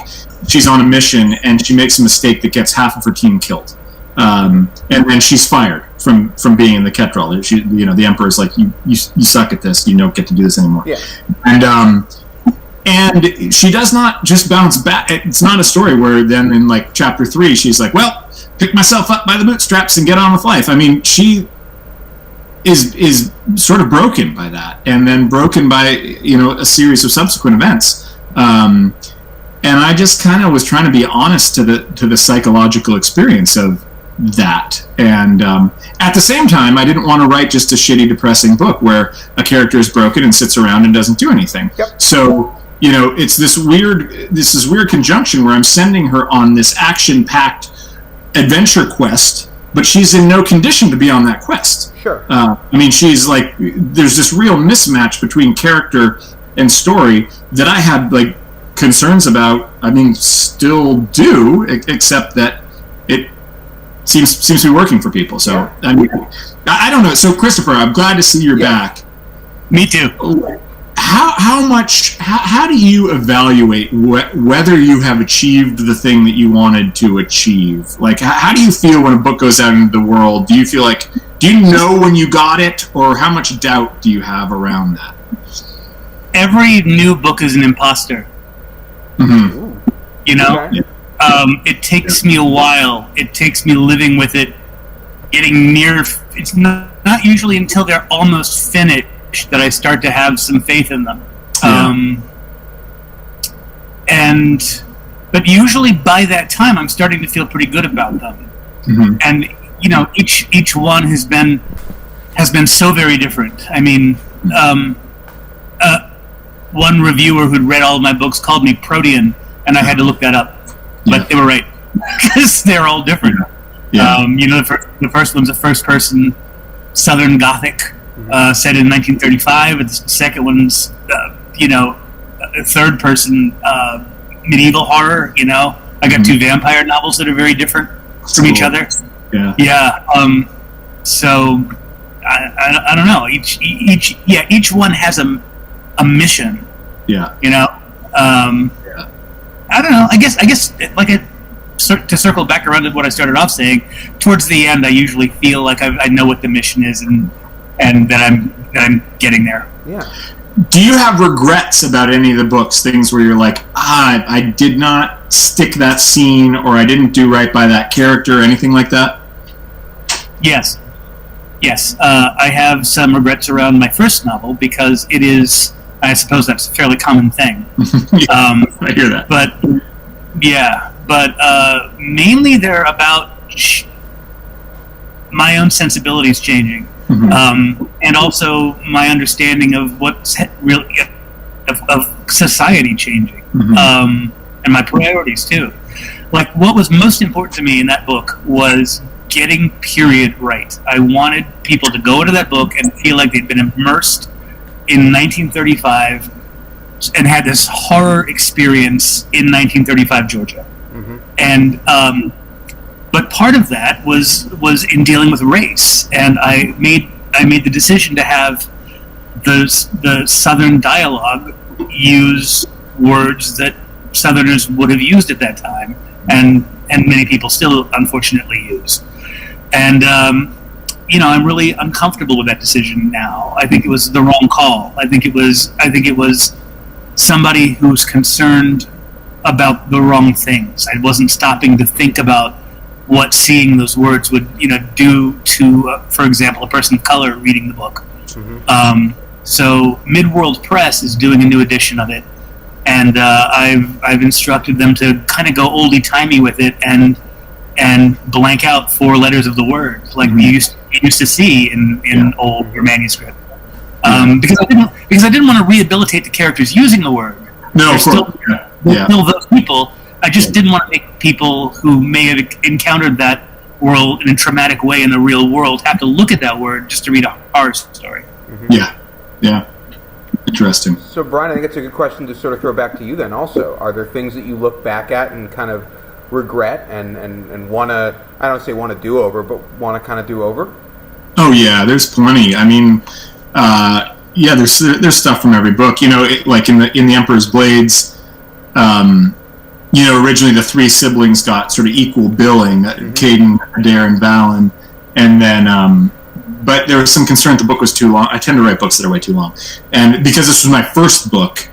she's on a mission and she makes a mistake that gets half of her team killed, and then she's fired from being in the Ketrel. The Emperor's like, you suck at this. You don't get to do this anymore. Yeah. And she does not just bounce back. It's not a story where then in like chapter 3 she's like, well, pick myself up by the bootstraps and get on with life. I mean, she is sort of broken by that, and then broken by a series of subsequent events. And I just kind of was trying to be honest to the psychological experience of that. And at the same time, I didn't want to write just a shitty, depressing book where a character is broken and sits around and doesn't do anything. Yep. So. It's this weird conjunction where I'm sending her on this action-packed adventure quest, but she's in no condition to be on that quest. Sure. I mean, she's like, there's this real mismatch between character and story that I had like concerns about. I mean, still do, except that it seems to be working for people. So yeah. I mean, I don't know. So Christopher, I'm glad to see you're back. Me too. How do you evaluate whether you have achieved the thing that you wanted to achieve? Like, how do you feel when a book goes out into the world? Do you know when you got it, or how much doubt do you have around that? Every new book is an imposter. Mm-hmm. Okay. It takes me a while. It takes me living with it, getting near. It's not usually until they're almost finished that I start to have some faith in them. But usually by that time I'm starting to feel pretty good about them. Mm-hmm. And each one has been so very different. I mean, one reviewer who'd read all of my books called me Protean, and I had to look that up. But they were right, because they're all different. Yeah. The first one's a first person Southern Gothic, set in 1935, and the second one's, a third person medieval horror. I got two vampire novels that are very different from each other. Yeah. Yeah. So I don't know. Each one has a mission. Yeah. I don't know. I guess to circle back around to what I started off saying, towards the end, I usually feel like I know what the mission is, and that I'm getting there. Yeah. Do you have regrets about any of the books? Things where you're like, I did not stick that scene, or I didn't do right by that character, or anything like that? Yes. I have some regrets around my first novel, because it is, I suppose that's a fairly common thing. I hear that. But yeah, but mainly they're about my own sensibilities changing, and also my understanding of what's really of society changing, and my priorities too. Like, what was most important to me in that book was getting period right. I wanted people to go into that book and feel like they'd been immersed in 1935 and had this horror experience in 1935 Georgia. And but part of that was in dealing with race, and I made the decision to have the Southern dialogue use words that Southerners would have used at that time, and many people still unfortunately use. And I'm really uncomfortable with that decision now. I think it was the wrong call. I think it was somebody who's concerned about the wrong things. I wasn't stopping to think about what seeing those words would do to, for example, a person of color reading the book. So Midworld Press is doing a new edition of it, and I've instructed them to kind of go oldie timey with it and blank out 4 letters of the word like we used to see in older manuscript. Because I didn't want to rehabilitate the characters using the word. No, of course. Still those people. I just didn't want to make people who may have encountered that world in a traumatic way in the real world have to look at that word just to read a horror story. Yeah. Interesting. So, Brian, I think it's a good question to sort of throw back to you then also. Are there things that you look back at and kind of regret and want to, I don't say want to do over, but want to kind of do over? Oh, yeah, there's plenty. I mean, there's stuff from every book. Like in the Emperor's Blades, originally the 3 siblings got sort of equal billing, Caden, Adair, and Valen, and then but there was some concern that the book was too long. I tend to write books that are way too long, and because this was my first book,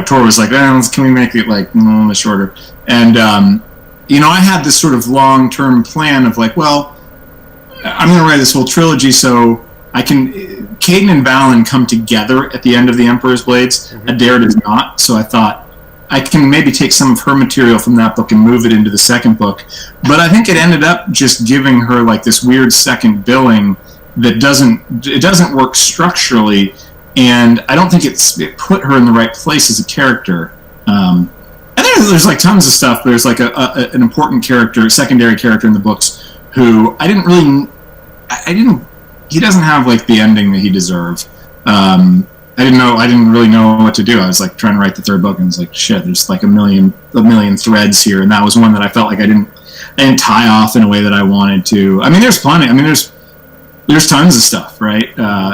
Tor was like, can we make it like shorter? And I had this sort of long-term plan of like, well, I'm going to write this whole trilogy so I can. Caden and Valen come together at the end of the Emperor's Blades. Adair does not, so I thought I can maybe take some of her material from that book and move it into the second book. But I think it ended up just giving her like this weird second billing that doesn't work structurally, and I don't think it put her in the right place as a character. And there's like tons of stuff. There's like an important character, secondary character in the books who he doesn't have like the ending that he deserved. I didn't really know what to do. I was like trying to write the third book, and I was like, shit, there's like a million threads here, and that was one that I felt like I didn't tie off in a way that I wanted to. I mean, there's plenty. I mean, there's tons of stuff, right?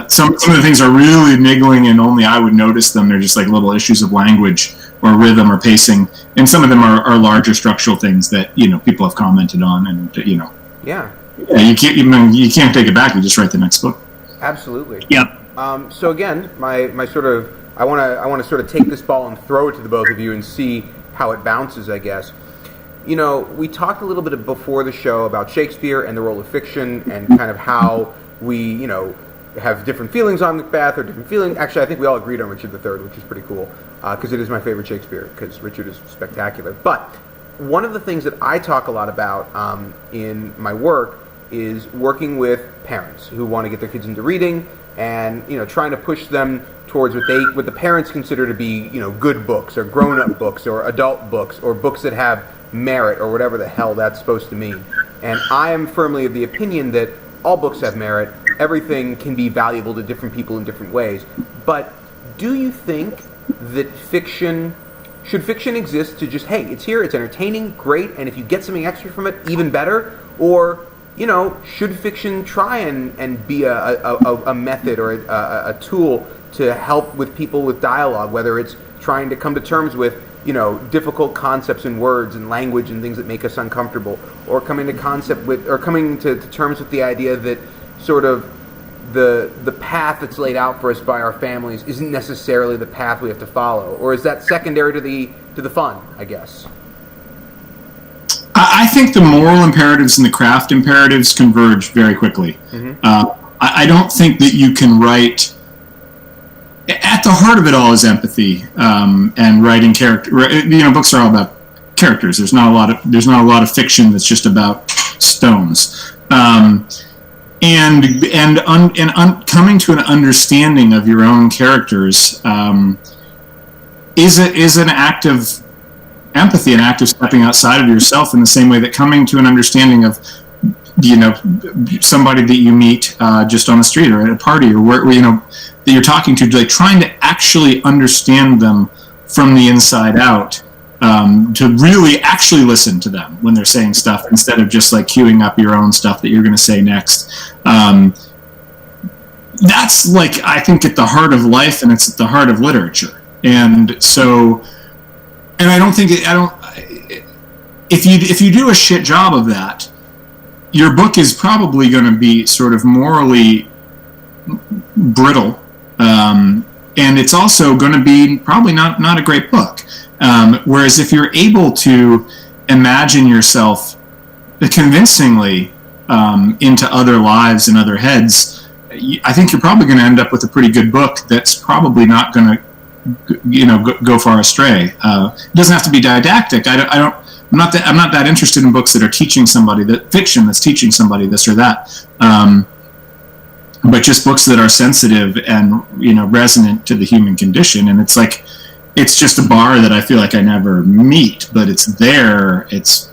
Some of the things are really niggling, and only I would notice them. They're just like little issues of language or rhythm or pacing, and some of them are larger structural things that people have commented on, and Yeah, you can't take it back. You just write the next book. Absolutely. Yep. So again, my sort of I want to sort of take this ball and throw it to the both of you and see how it bounces, I guess. We talked a little bit before the show about Shakespeare and the role of fiction and kind of how we, have different feelings on Macbeth or different feelings. Actually, I think we all agreed on Richard III, which is pretty cool because it is my favorite Shakespeare because Richard is spectacular. But one of the things that I talk a lot about in my work is working with parents who want to get their kids into reading and trying to push them towards what the parents consider to be good books or grown-up books or adult books or books that have merit or whatever the hell that's supposed to mean. And I am firmly of the opinion that all books have merit. Everything can be valuable to different people in different ways. But do you think that should fiction exist to just, hey, it's here, it's entertaining, great, and if you get something extra from it, even better? Or should fiction try and be a method or a tool to help with people with dialogue, whether it's trying to come to terms with, difficult concepts and words and language and things that make us uncomfortable, or coming to terms with the idea that sort of the path that's laid out for us by our families isn't necessarily the path we have to follow, or is that secondary to the fun, I guess? I think the moral imperatives and the craft imperatives converge very quickly. I don't think that you can write. At the heart of it all is empathy and writing character. Books are all about characters. There's not a lot of fiction that's just about stones. Coming to an understanding of your own characters is an act of empathy, an act of stepping outside of yourself, in the same way that coming to an understanding of, you know, somebody that you meet just on the street or at a party or where, you know, that you're talking to, like trying to actually understand them from the inside out, to really actually listen to them when they're saying stuff, instead of just like queuing up your own stuff that you're going to say next. That's like, I think, at the heart of life, and it's at the heart of literature. And so, and if you do a shit job of that, your book is probably going to be sort of morally brittle, and it's also going to be probably not a great book. Whereas if you're able to imagine yourself convincingly into other lives and other heads, I think you're probably going to end up with a pretty good book that's probably not going to, you know, go far astray. It doesn't have to be didactic. I'm not that interested in books that are teaching somebody, that fiction that's teaching somebody this or that. But just books that are sensitive and, you know, resonant to the human condition. And it's like, it's just a bar that I feel like I never meet, but it's there. It's,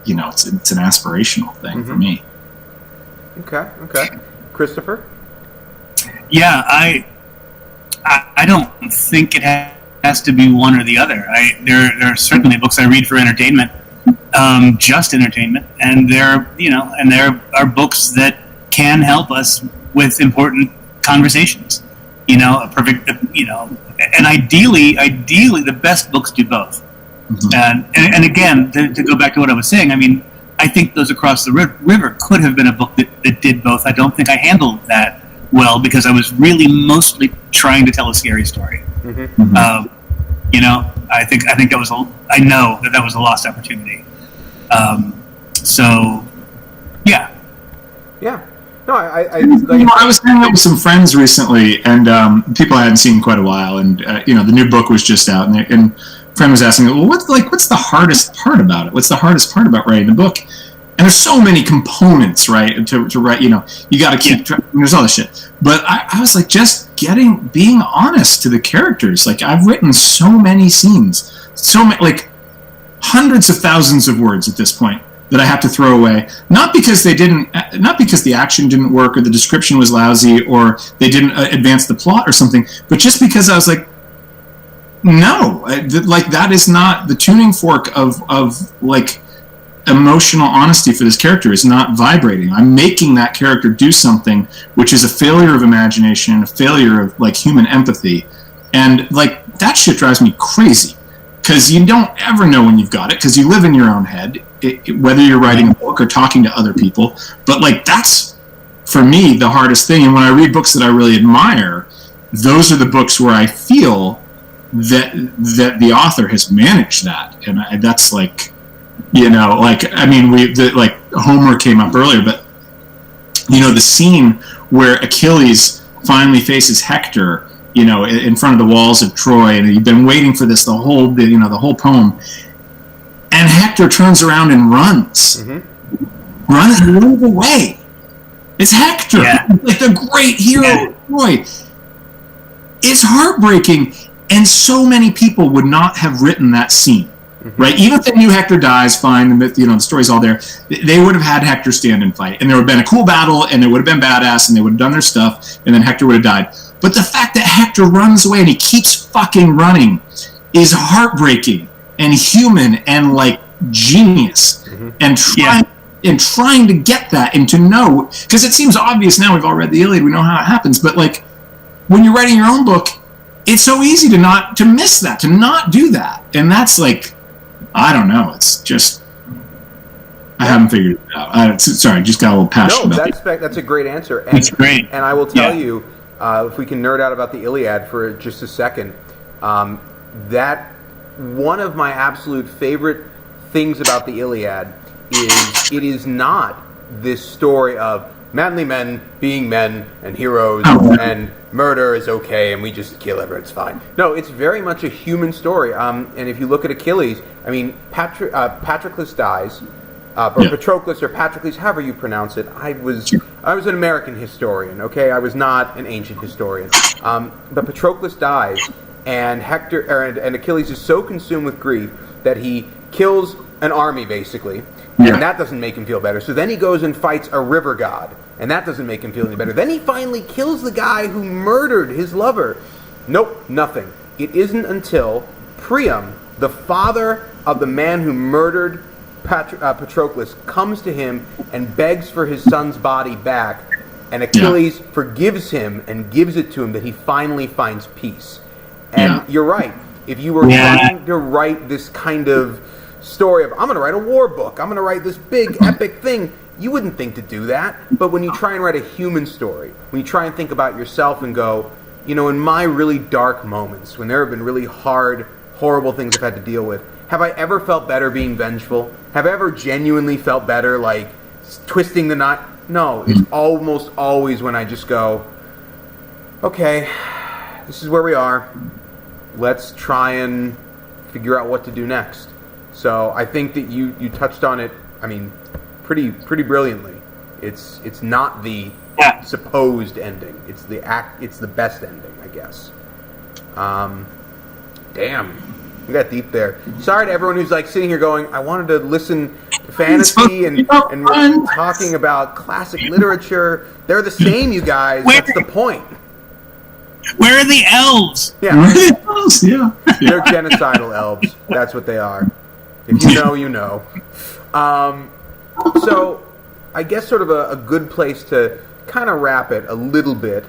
you know, it's an aspirational thing for me. Okay. Christopher? Yeah, I don't think it has to be one or the other. There are certainly books I read for entertainment, just entertainment, and there are books that can help us with important conversations. You know, and ideally, the best books do both. Mm-hmm. And again, to go back to what I was saying, I mean, I think Those Across the River could have been a book that did both. I don't think I handled that well, because I was really mostly trying to tell a scary story. Mm-hmm. You know, I think that was I know that was a lost opportunity. So, yeah. Yeah. No, I was hanging out with some friends recently, and people I hadn't seen in quite a while, and you know, the new book was just out, and a friend was asking, well, what's the hardest part about it? What's the hardest part about writing the book? And there's so many components, right, to write. You know, you got to keep track. There's all this shit. But I was like, just being honest to the characters. Like, I've written so many scenes, like hundreds of thousands of words at this point, that I have to throw away, not because the action didn't work or the description was lousy or they didn't advance the plot or something, but just because I was like, no, like that is not the tuning fork of like emotional honesty for this character is not vibrating. I'm making that character do something which is a failure of imagination and a failure of like human empathy, and like that shit drives me crazy. Because you don't ever know when you've got it, because you live in your own head, whether you're writing a book or talking to other people. But like, that's, for me, the hardest thing. And when I read books that I really admire, those are the books where I feel that the author has managed that. And that's like, you know, like, I mean, like Homer came up earlier, but, you know, the scene where Achilles finally faces Hector, you know, in front of the walls of Troy, and you've been waiting for this the whole poem, and Hector turns around and runs, runs and move away. It's Hector, like the great hero of Troy. It's heartbreaking, and so many people would not have written that scene, right? Even if they knew Hector dies, fine, the myth, you know, the story's all there. They would have had Hector stand and fight, and there would have been a cool battle, and it would have been badass, and they would have done their stuff, and then Hector would have died. But the fact that Hector runs away and he keeps fucking running is heartbreaking and human and like genius. And trying to get that and to know, because it seems obvious now, we've all read the Iliad, we know how it happens, but like when you're writing your own book, it's so easy to miss that, to not do that. And that's like, I don't know, it's just, I haven't figured it out. Sorry, just got a little passionate about it. That's a great answer. And, it's great. And I will tell you, if we can nerd out about the Iliad for just a second, that one of my absolute favorite things about the Iliad is it is not this story of manly men being men and heroes and murder is okay and we just kill everyone, it's fine. No, it's very much a human story. And if you look at Achilles, I mean, Patroclus dies, or Patroclus or Patroclus, however you pronounce it. I was an American historian, okay? I was not an ancient historian. But Patroclus dies, and and Achilles is so consumed with grief that he kills an army, basically. And that doesn't make him feel better. So then he goes and fights a river god. And that doesn't make him feel any better. Then he finally kills the guy who murdered his lover. Nope, nothing. It isn't until Priam, the father of the man who murdered Patroclus, comes to him and begs for his son's body back. And Achilles forgives him and gives it to him, that he finally finds peace. And you're right. If you were trying to write this kind of story of, I'm going to write a war book, I'm going to write this big epic thing, you wouldn't think to do that. But when you try and write a human story, when you try and think about yourself and go, you know, in my really dark moments, when there have been really hard, horrible things I've had to deal with, have I ever felt better being vengeful? Have I ever genuinely felt better, like, twisting the knot? No, it's almost always when I just go, okay, this is where we are. Let's try and figure out what to do next. So I think that you touched on it, I mean, pretty brilliantly. It's not the supposed ending. It's the best ending, I guess. Damn. We got deep there. Sorry to everyone who's like sitting here going, I wanted to listen to fantasy and we're talking about classic literature. They're the same, you guys. That's the point. Where are the elves? Yeah. Where are the elves? Yeah. They're genocidal elves. That's what they are. If you know, you know. So I guess sort of a good place to kind of wrap it a little bit.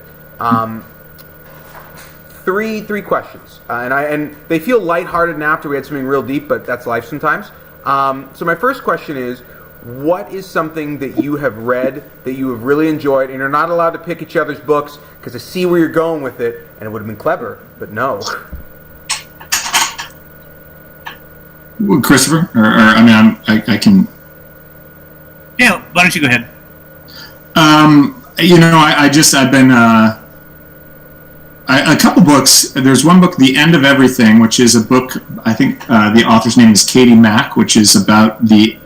Three questions, and they feel lighthearted now after we had something real deep, but that's life sometimes. So my first question is, what is something that you have read that you have really enjoyed, and you're not allowed to pick each other's books because I see where you're going with it, and it would have been clever, but no. Christopher, I can. Yeah, why don't you go ahead? I've been. A couple books. There's one book, The End of Everything, which is a book, I think the author's name is Katie Mack, which is about the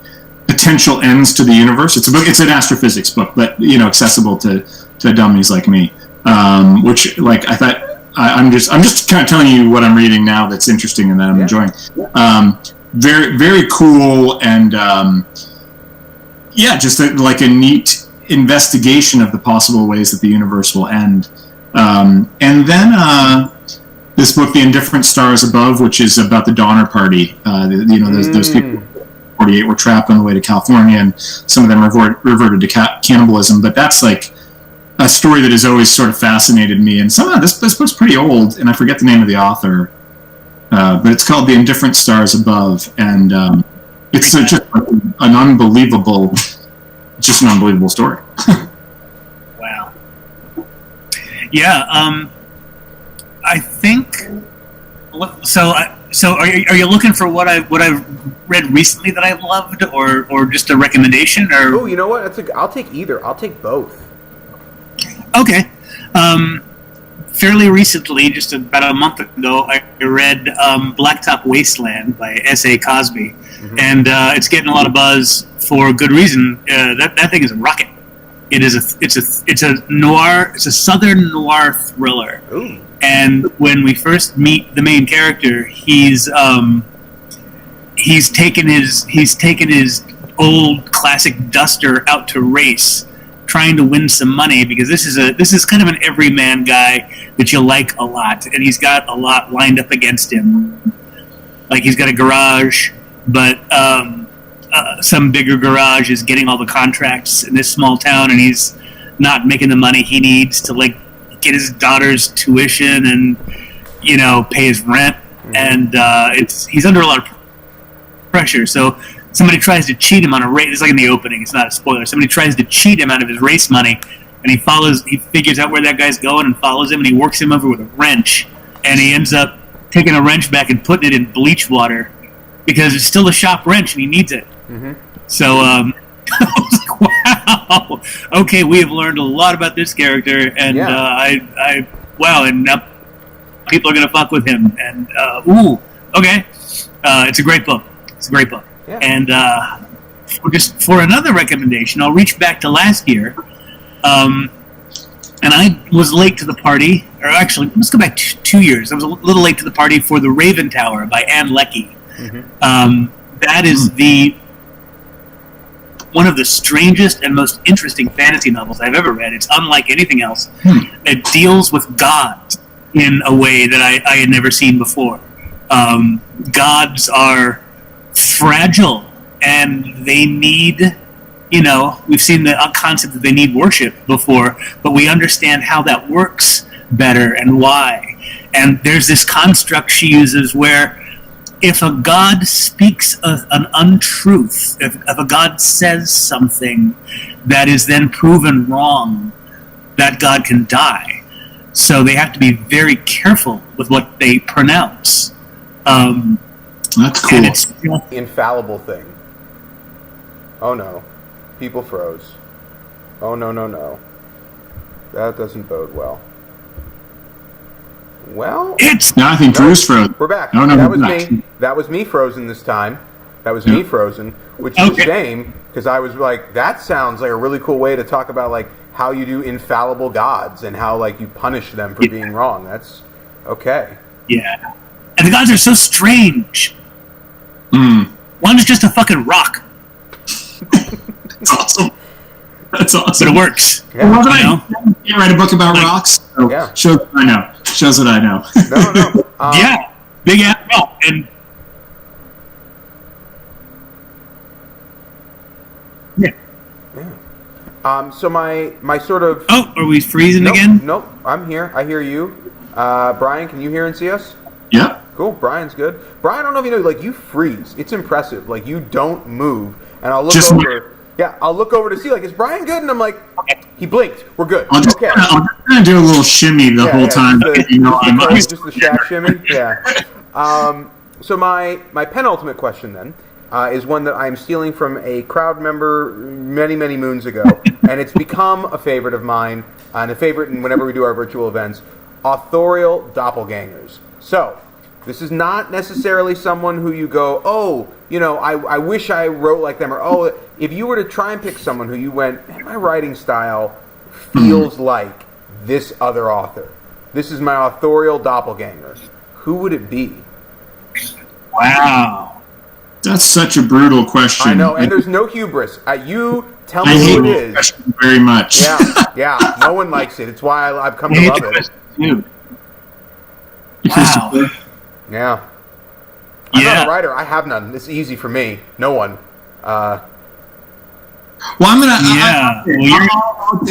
potential ends to the universe. It's an astrophysics book, but, accessible to dummies like me. Which, like, I thought, I'm just kind of telling you what I'm reading now that's interesting and that I'm enjoying. Very, very cool, and, just like a neat investigation of the possible ways that the universe will end. And then this book, The Indifferent Stars Above, which is about the Donner Party. Those people, 48, were trapped on the way to California, and some of them reverted to cannibalism. But that's like a story that has always sort of fascinated me. And somehow this book's pretty old, and I forget the name of the author. But it's called The Indifferent Stars Above, and it's just an unbelievable story. Wow. Yeah, I think. So are you looking for what I've read recently that I've loved, or just a recommendation? Or you know what? I'll take either. I'll take both. Okay. Fairly recently, just about a month ago, I read Blacktop Wasteland by S.A. Cosby, and it's getting a lot of buzz for good reason. That thing is a rocket. It's a noir. It's a southern noir thriller. Ooh. And when we first meet the main character, he's taken his old classic Duster out to race, trying to win some money, because this is kind of an everyman guy that you like a lot, and he's got a lot lined up against him. Like, he's got a garage, but some bigger garage is getting all the contracts in this small town, and he's not making the money he needs to, like, get his daughter's tuition and, pay his rent. And he's under a lot of pressure. So somebody tries to cheat him on a race. It's like in the opening. It's not a spoiler. Somebody tries to cheat him out of his race money, and he figures out where that guy's going and follows him, and he works him over with a wrench, and he ends up taking a wrench back and putting it in bleach water because it's still a shop wrench and he needs it. So I was like, wow, oh, okay, we have learned a lot about this character, and and now people are gonna fuck with him, and okay, it's a great book. Yeah. And for another recommendation, I'll reach back to last year, and I was late to the party, or actually, let's go back 2 years. I was a little late to the party for The Raven Tower by Anne Leckie. That is one of the strangest and most interesting fantasy novels I've ever read. It's unlike anything else. It deals with gods in a way that I had never seen before. Gods are fragile, and they need, we've seen the concept that they need worship before, but we understand how that works better and why. And there's this construct she uses where if a god speaks an untruth, if a god says something that is then proven wrong, that god can die. So they have to be very careful with what they pronounce. That's cool. And it's The infallible thing. Oh no. People froze. Oh no. That doesn't bode well. Well, I think Drew's frozen. We're back. No, that we're was back. me. That was me frozen this time. That was me frozen, which is a shame because I was like, that sounds like a really cool way to talk about like how you do infallible gods and how like you punish them for being wrong. That's okay. Yeah. And the gods are so strange. One is just a fucking rock. That's awesome. That's awesome. But it works. Yeah. I can't write a book about rocks. So Yeah. Shows what I know. Shows what I know. No. Yeah. Big ass rock. And So my sort of. oh, are we freezing Nope, again? Nope. I'm here. I hear you. Brian, can you hear and see us? Yep. Cool. Brian's good. Brian, I don't know if you know, like you freeze. It's impressive. Like you don't move, and I'll look Just over. Yeah, I'll look over to see. Like, is Brian good? And I'm like, he blinked. We're good. I'm just gonna do a little shimmy the whole time. Just I'm just the shaft shimmy. Yeah. So my penultimate question then is one that I'm stealing from a crowd member many moons ago, and it's become a favorite of mine and a favorite in whenever we do our virtual events. Authorial doppelgangers. So. This is not necessarily someone who you go, oh, I wish I wrote like them, or oh, if you were to try and pick someone who you went, man, my writing style feels like this other author. This is my authorial doppelganger. Who would it be? Wow. That's such a brutal question. I know, and there's no hubris. You tell me I hate who it that is. question very much. Yeah. No one likes it. It's why I've come to love it. Wow. Yeah. I'm not a writer. I have none. It's easy for me. No one. Well, I'm gonna.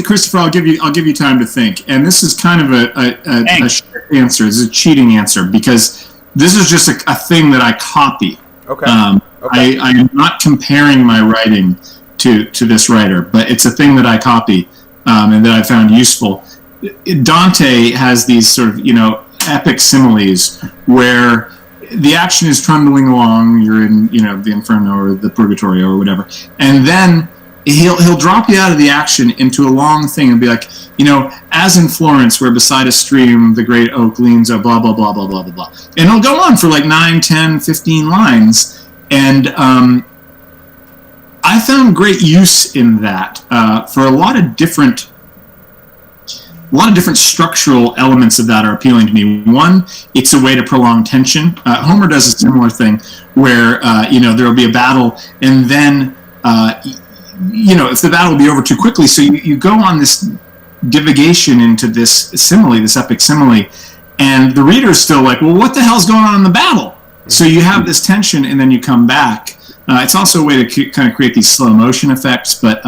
Christopher, I'll give you time to think. And this is kind of a shit answer. This is a cheating answer because this is just a thing that I copy. Okay. I am not comparing my writing to this writer, but it's a thing that I copy and that I found useful. Dante has these sort of epic similes where the action is trundling along. You're in the Inferno or the Purgatorio or whatever, and then he'll drop you out of the action into a long thing and be like, as in Florence, where beside a stream the great oak leans, blah blah blah blah blah blah blah, and it'll go on for like 9, 10, 15 lines, and I found great use in that for a lot of different structural elements of that are appealing to me. One, it's a way to prolong tension. Homer does a similar thing where, there will be a battle and then, if the battle will be over too quickly, so you go on this divagation into this simile, this epic simile, and the reader's still like, well, what the hell's going on in the battle? So you have this tension and then you come back. It's also a way to kind of create these slow motion effects, but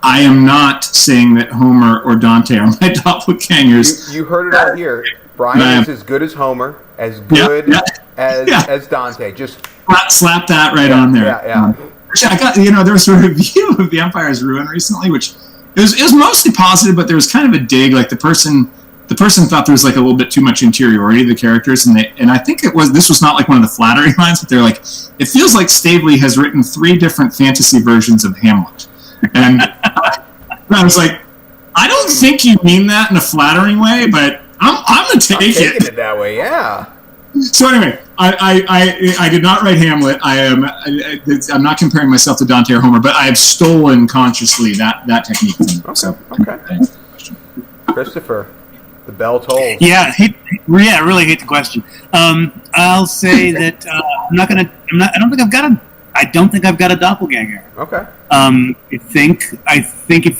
I am not saying that Homer or Dante are my doppelgangers. You heard it out here. Brian is as good as Homer, as good as Dante. Just slap that right on there. Yeah. Actually, I got there was a review of The Empire's Ruin recently, which it was mostly positive, but there was kind of a dig. Like the person thought there was like a little bit too much interiority to the characters, and I think this was not like one of the flattery lines, but they're like, it feels like Staveley has written 3 different fantasy versions of Hamlet. And I was like, I don't think you mean that in a flattering way, but I'm going to take taking it that way, yeah. So anyway, I did not write Hamlet. I'm not comparing myself to Dante or Homer, but I have stolen consciously that technique. Okay. So, Okay. Christopher, the bell tolls. Yeah, I really hate the question. I'll say that I don't think I've got a doppelganger. Okay. I think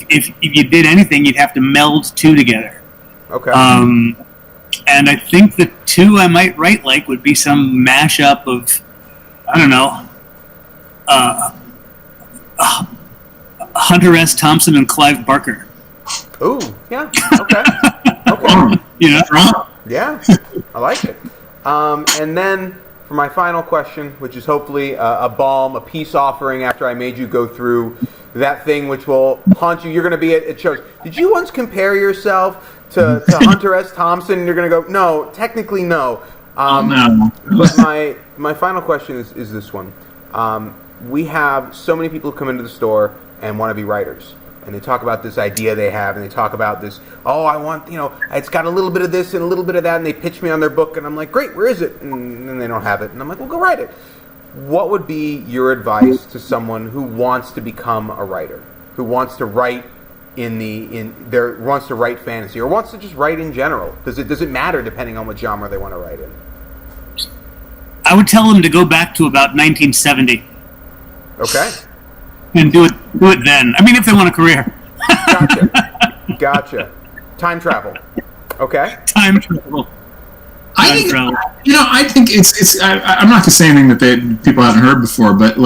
if you did anything, you'd have to meld two together. Okay. And I think the two I might write would be some mashup of, I don't know, Hunter S. Thompson and Clive Barker. Ooh, yeah. Okay. Okay. You know? Yeah, I like it. And then for my final question, which is hopefully a balm, a peace offering after I made you go through that thing which will haunt you. You're going to be at shows. Did you once compare yourself to Hunter S. Thompson? And you're going to go, no, technically no. No. But my final question is this one. We have so many people who come into the store and want to be writers. And they talk about this idea they have, and they talk about this, I want, it's got a little bit of this and a little bit of that, and they pitch me on their book, and I'm like, great, where is it? And then they don't have it. And I'm like, well, go write it. What would be your advice to someone who wants to become a writer, who wants to write wants to write fantasy, or wants to just write in general? Does it matter depending on what genre they want to write in? I would tell them to go back to about 1970. Okay. And do it then. I mean, if they want a career. Gotcha. Time travel. Okay. Time travel. I think it's. I'm not going to say anything that people haven't heard before, but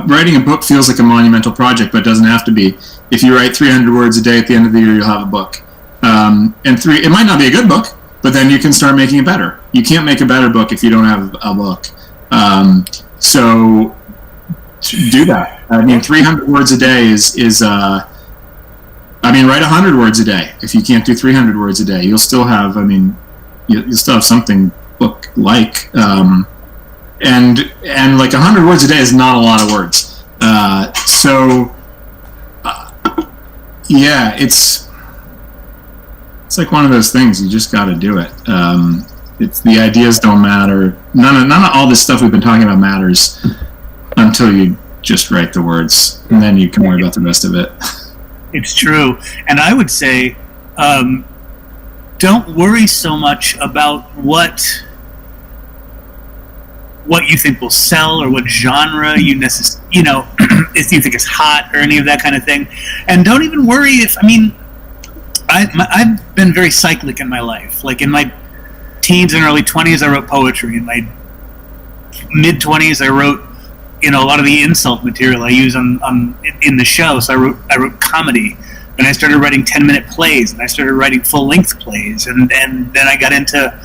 writing a book feels like a monumental project, but it doesn't have to be. If you write 300 words a day at the end of the year, you'll have a book. It might not be a good book, but then you can start making it better. You can't make a better book if you don't have a book. So do that. I mean, 300 words a day is write 100 words a day. If you can't do 300 words a day, you'll still have, you'll still have something book-like. And 100 words a day is not a lot of words. It's like one of those things. You just got to do it. It's the ideas don't matter. None of all this stuff we've been talking about matters until you just write the words, and then you can worry about the rest of it. It's true. And I would say, don't worry so much about what you think will sell or what genre if you think is hot or any of that kind of thing. And don't even worry I've been very cyclic in my life. Like in my teens and early 20s, I wrote poetry. In my mid-20s, I wrote a lot of the insult material I use in the show. So I wrote comedy, and I started writing 10-minute plays, and I started writing full-length plays, and then I got into.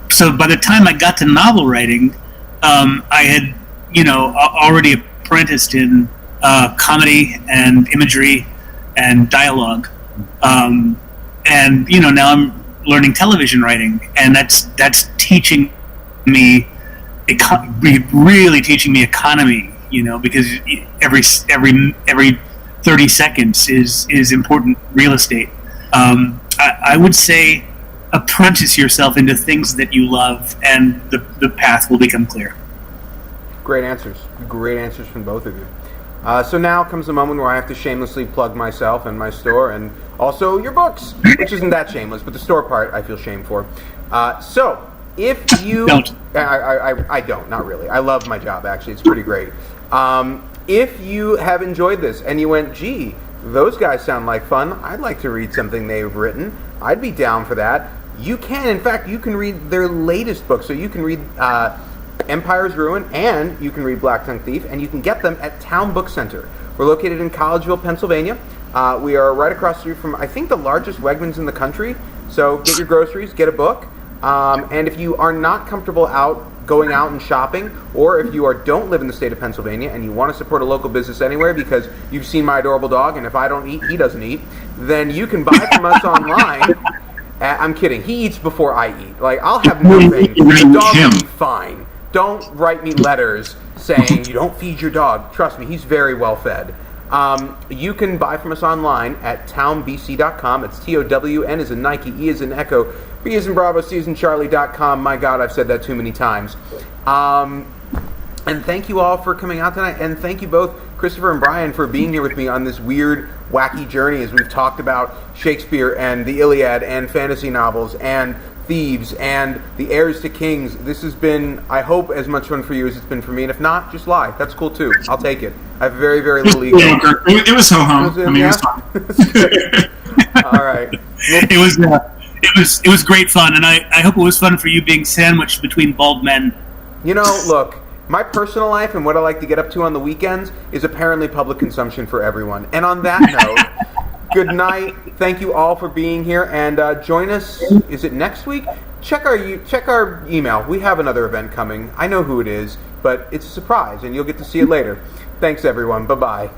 So by the time I got to novel writing, I had already apprenticed in comedy and imagery and dialogue, and now I'm learning television writing, and that's teaching me. Really teaching me economy, because every 30 seconds is important real estate. I would say apprentice yourself into things that you love, and the path will become clear. Great answers from both of you. So now comes the moment where I have to shamelessly plug myself and my store, and also your books, which isn't that shameless, but the store part I feel shame for. So if you don't. I don't, not really. I love my job, actually. It's pretty great. If you have enjoyed this and you went, gee, those guys sound like fun, I'd like to read something they've written, I'd be down for that. You can, in fact, you can read their latest book. So you can read Empire's Ruin, and you can read Black Tongue Thief, and you can get them at Town Book Center. We're located in Collegeville, Pennsylvania. We are right across the street from, I think, the largest Wegmans in the country. So get your groceries, get a book. And if you are not comfortable going out and shopping, or if you don't live in the state of Pennsylvania and you want to support a local business anywhere because you've seen my adorable dog, and if I don't eat, he doesn't eat, then you can buy from us online. I'm kidding. He eats before I eat. I'll have nothing. The dog will be fine. Don't write me letters saying you don't feed your dog. Trust me, he's very well fed. You can buy from us online at townbc.com. It's TOWN as in Nike, E as in Echo, B as in Bravo, C as in Charlie.com. My God, I've said that too many times. And thank you all for coming out tonight. And thank you both, Christopher and Brian, for being here with me on this weird, wacky journey as we've talked about Shakespeare and the Iliad and fantasy novels and Thieves and the Heirs to Kings. This has been, I hope, as much fun for you as it's been for me. And if not, just lie. That's cool too. I'll take it. I have very, very little ego. It was ho-hum. I mean, it was fun. All right. It was great fun, and I hope it was fun for you being sandwiched between bald men. You know, look, my personal life and what I like to get up to on the weekends is apparently public consumption for everyone. And on that note, good night. Thank you all for being here, and join us. Is it next week? Check our email. We have another event coming. I know who it is, but it's a surprise, and you'll get to see it later. Thanks, everyone. Bye-bye.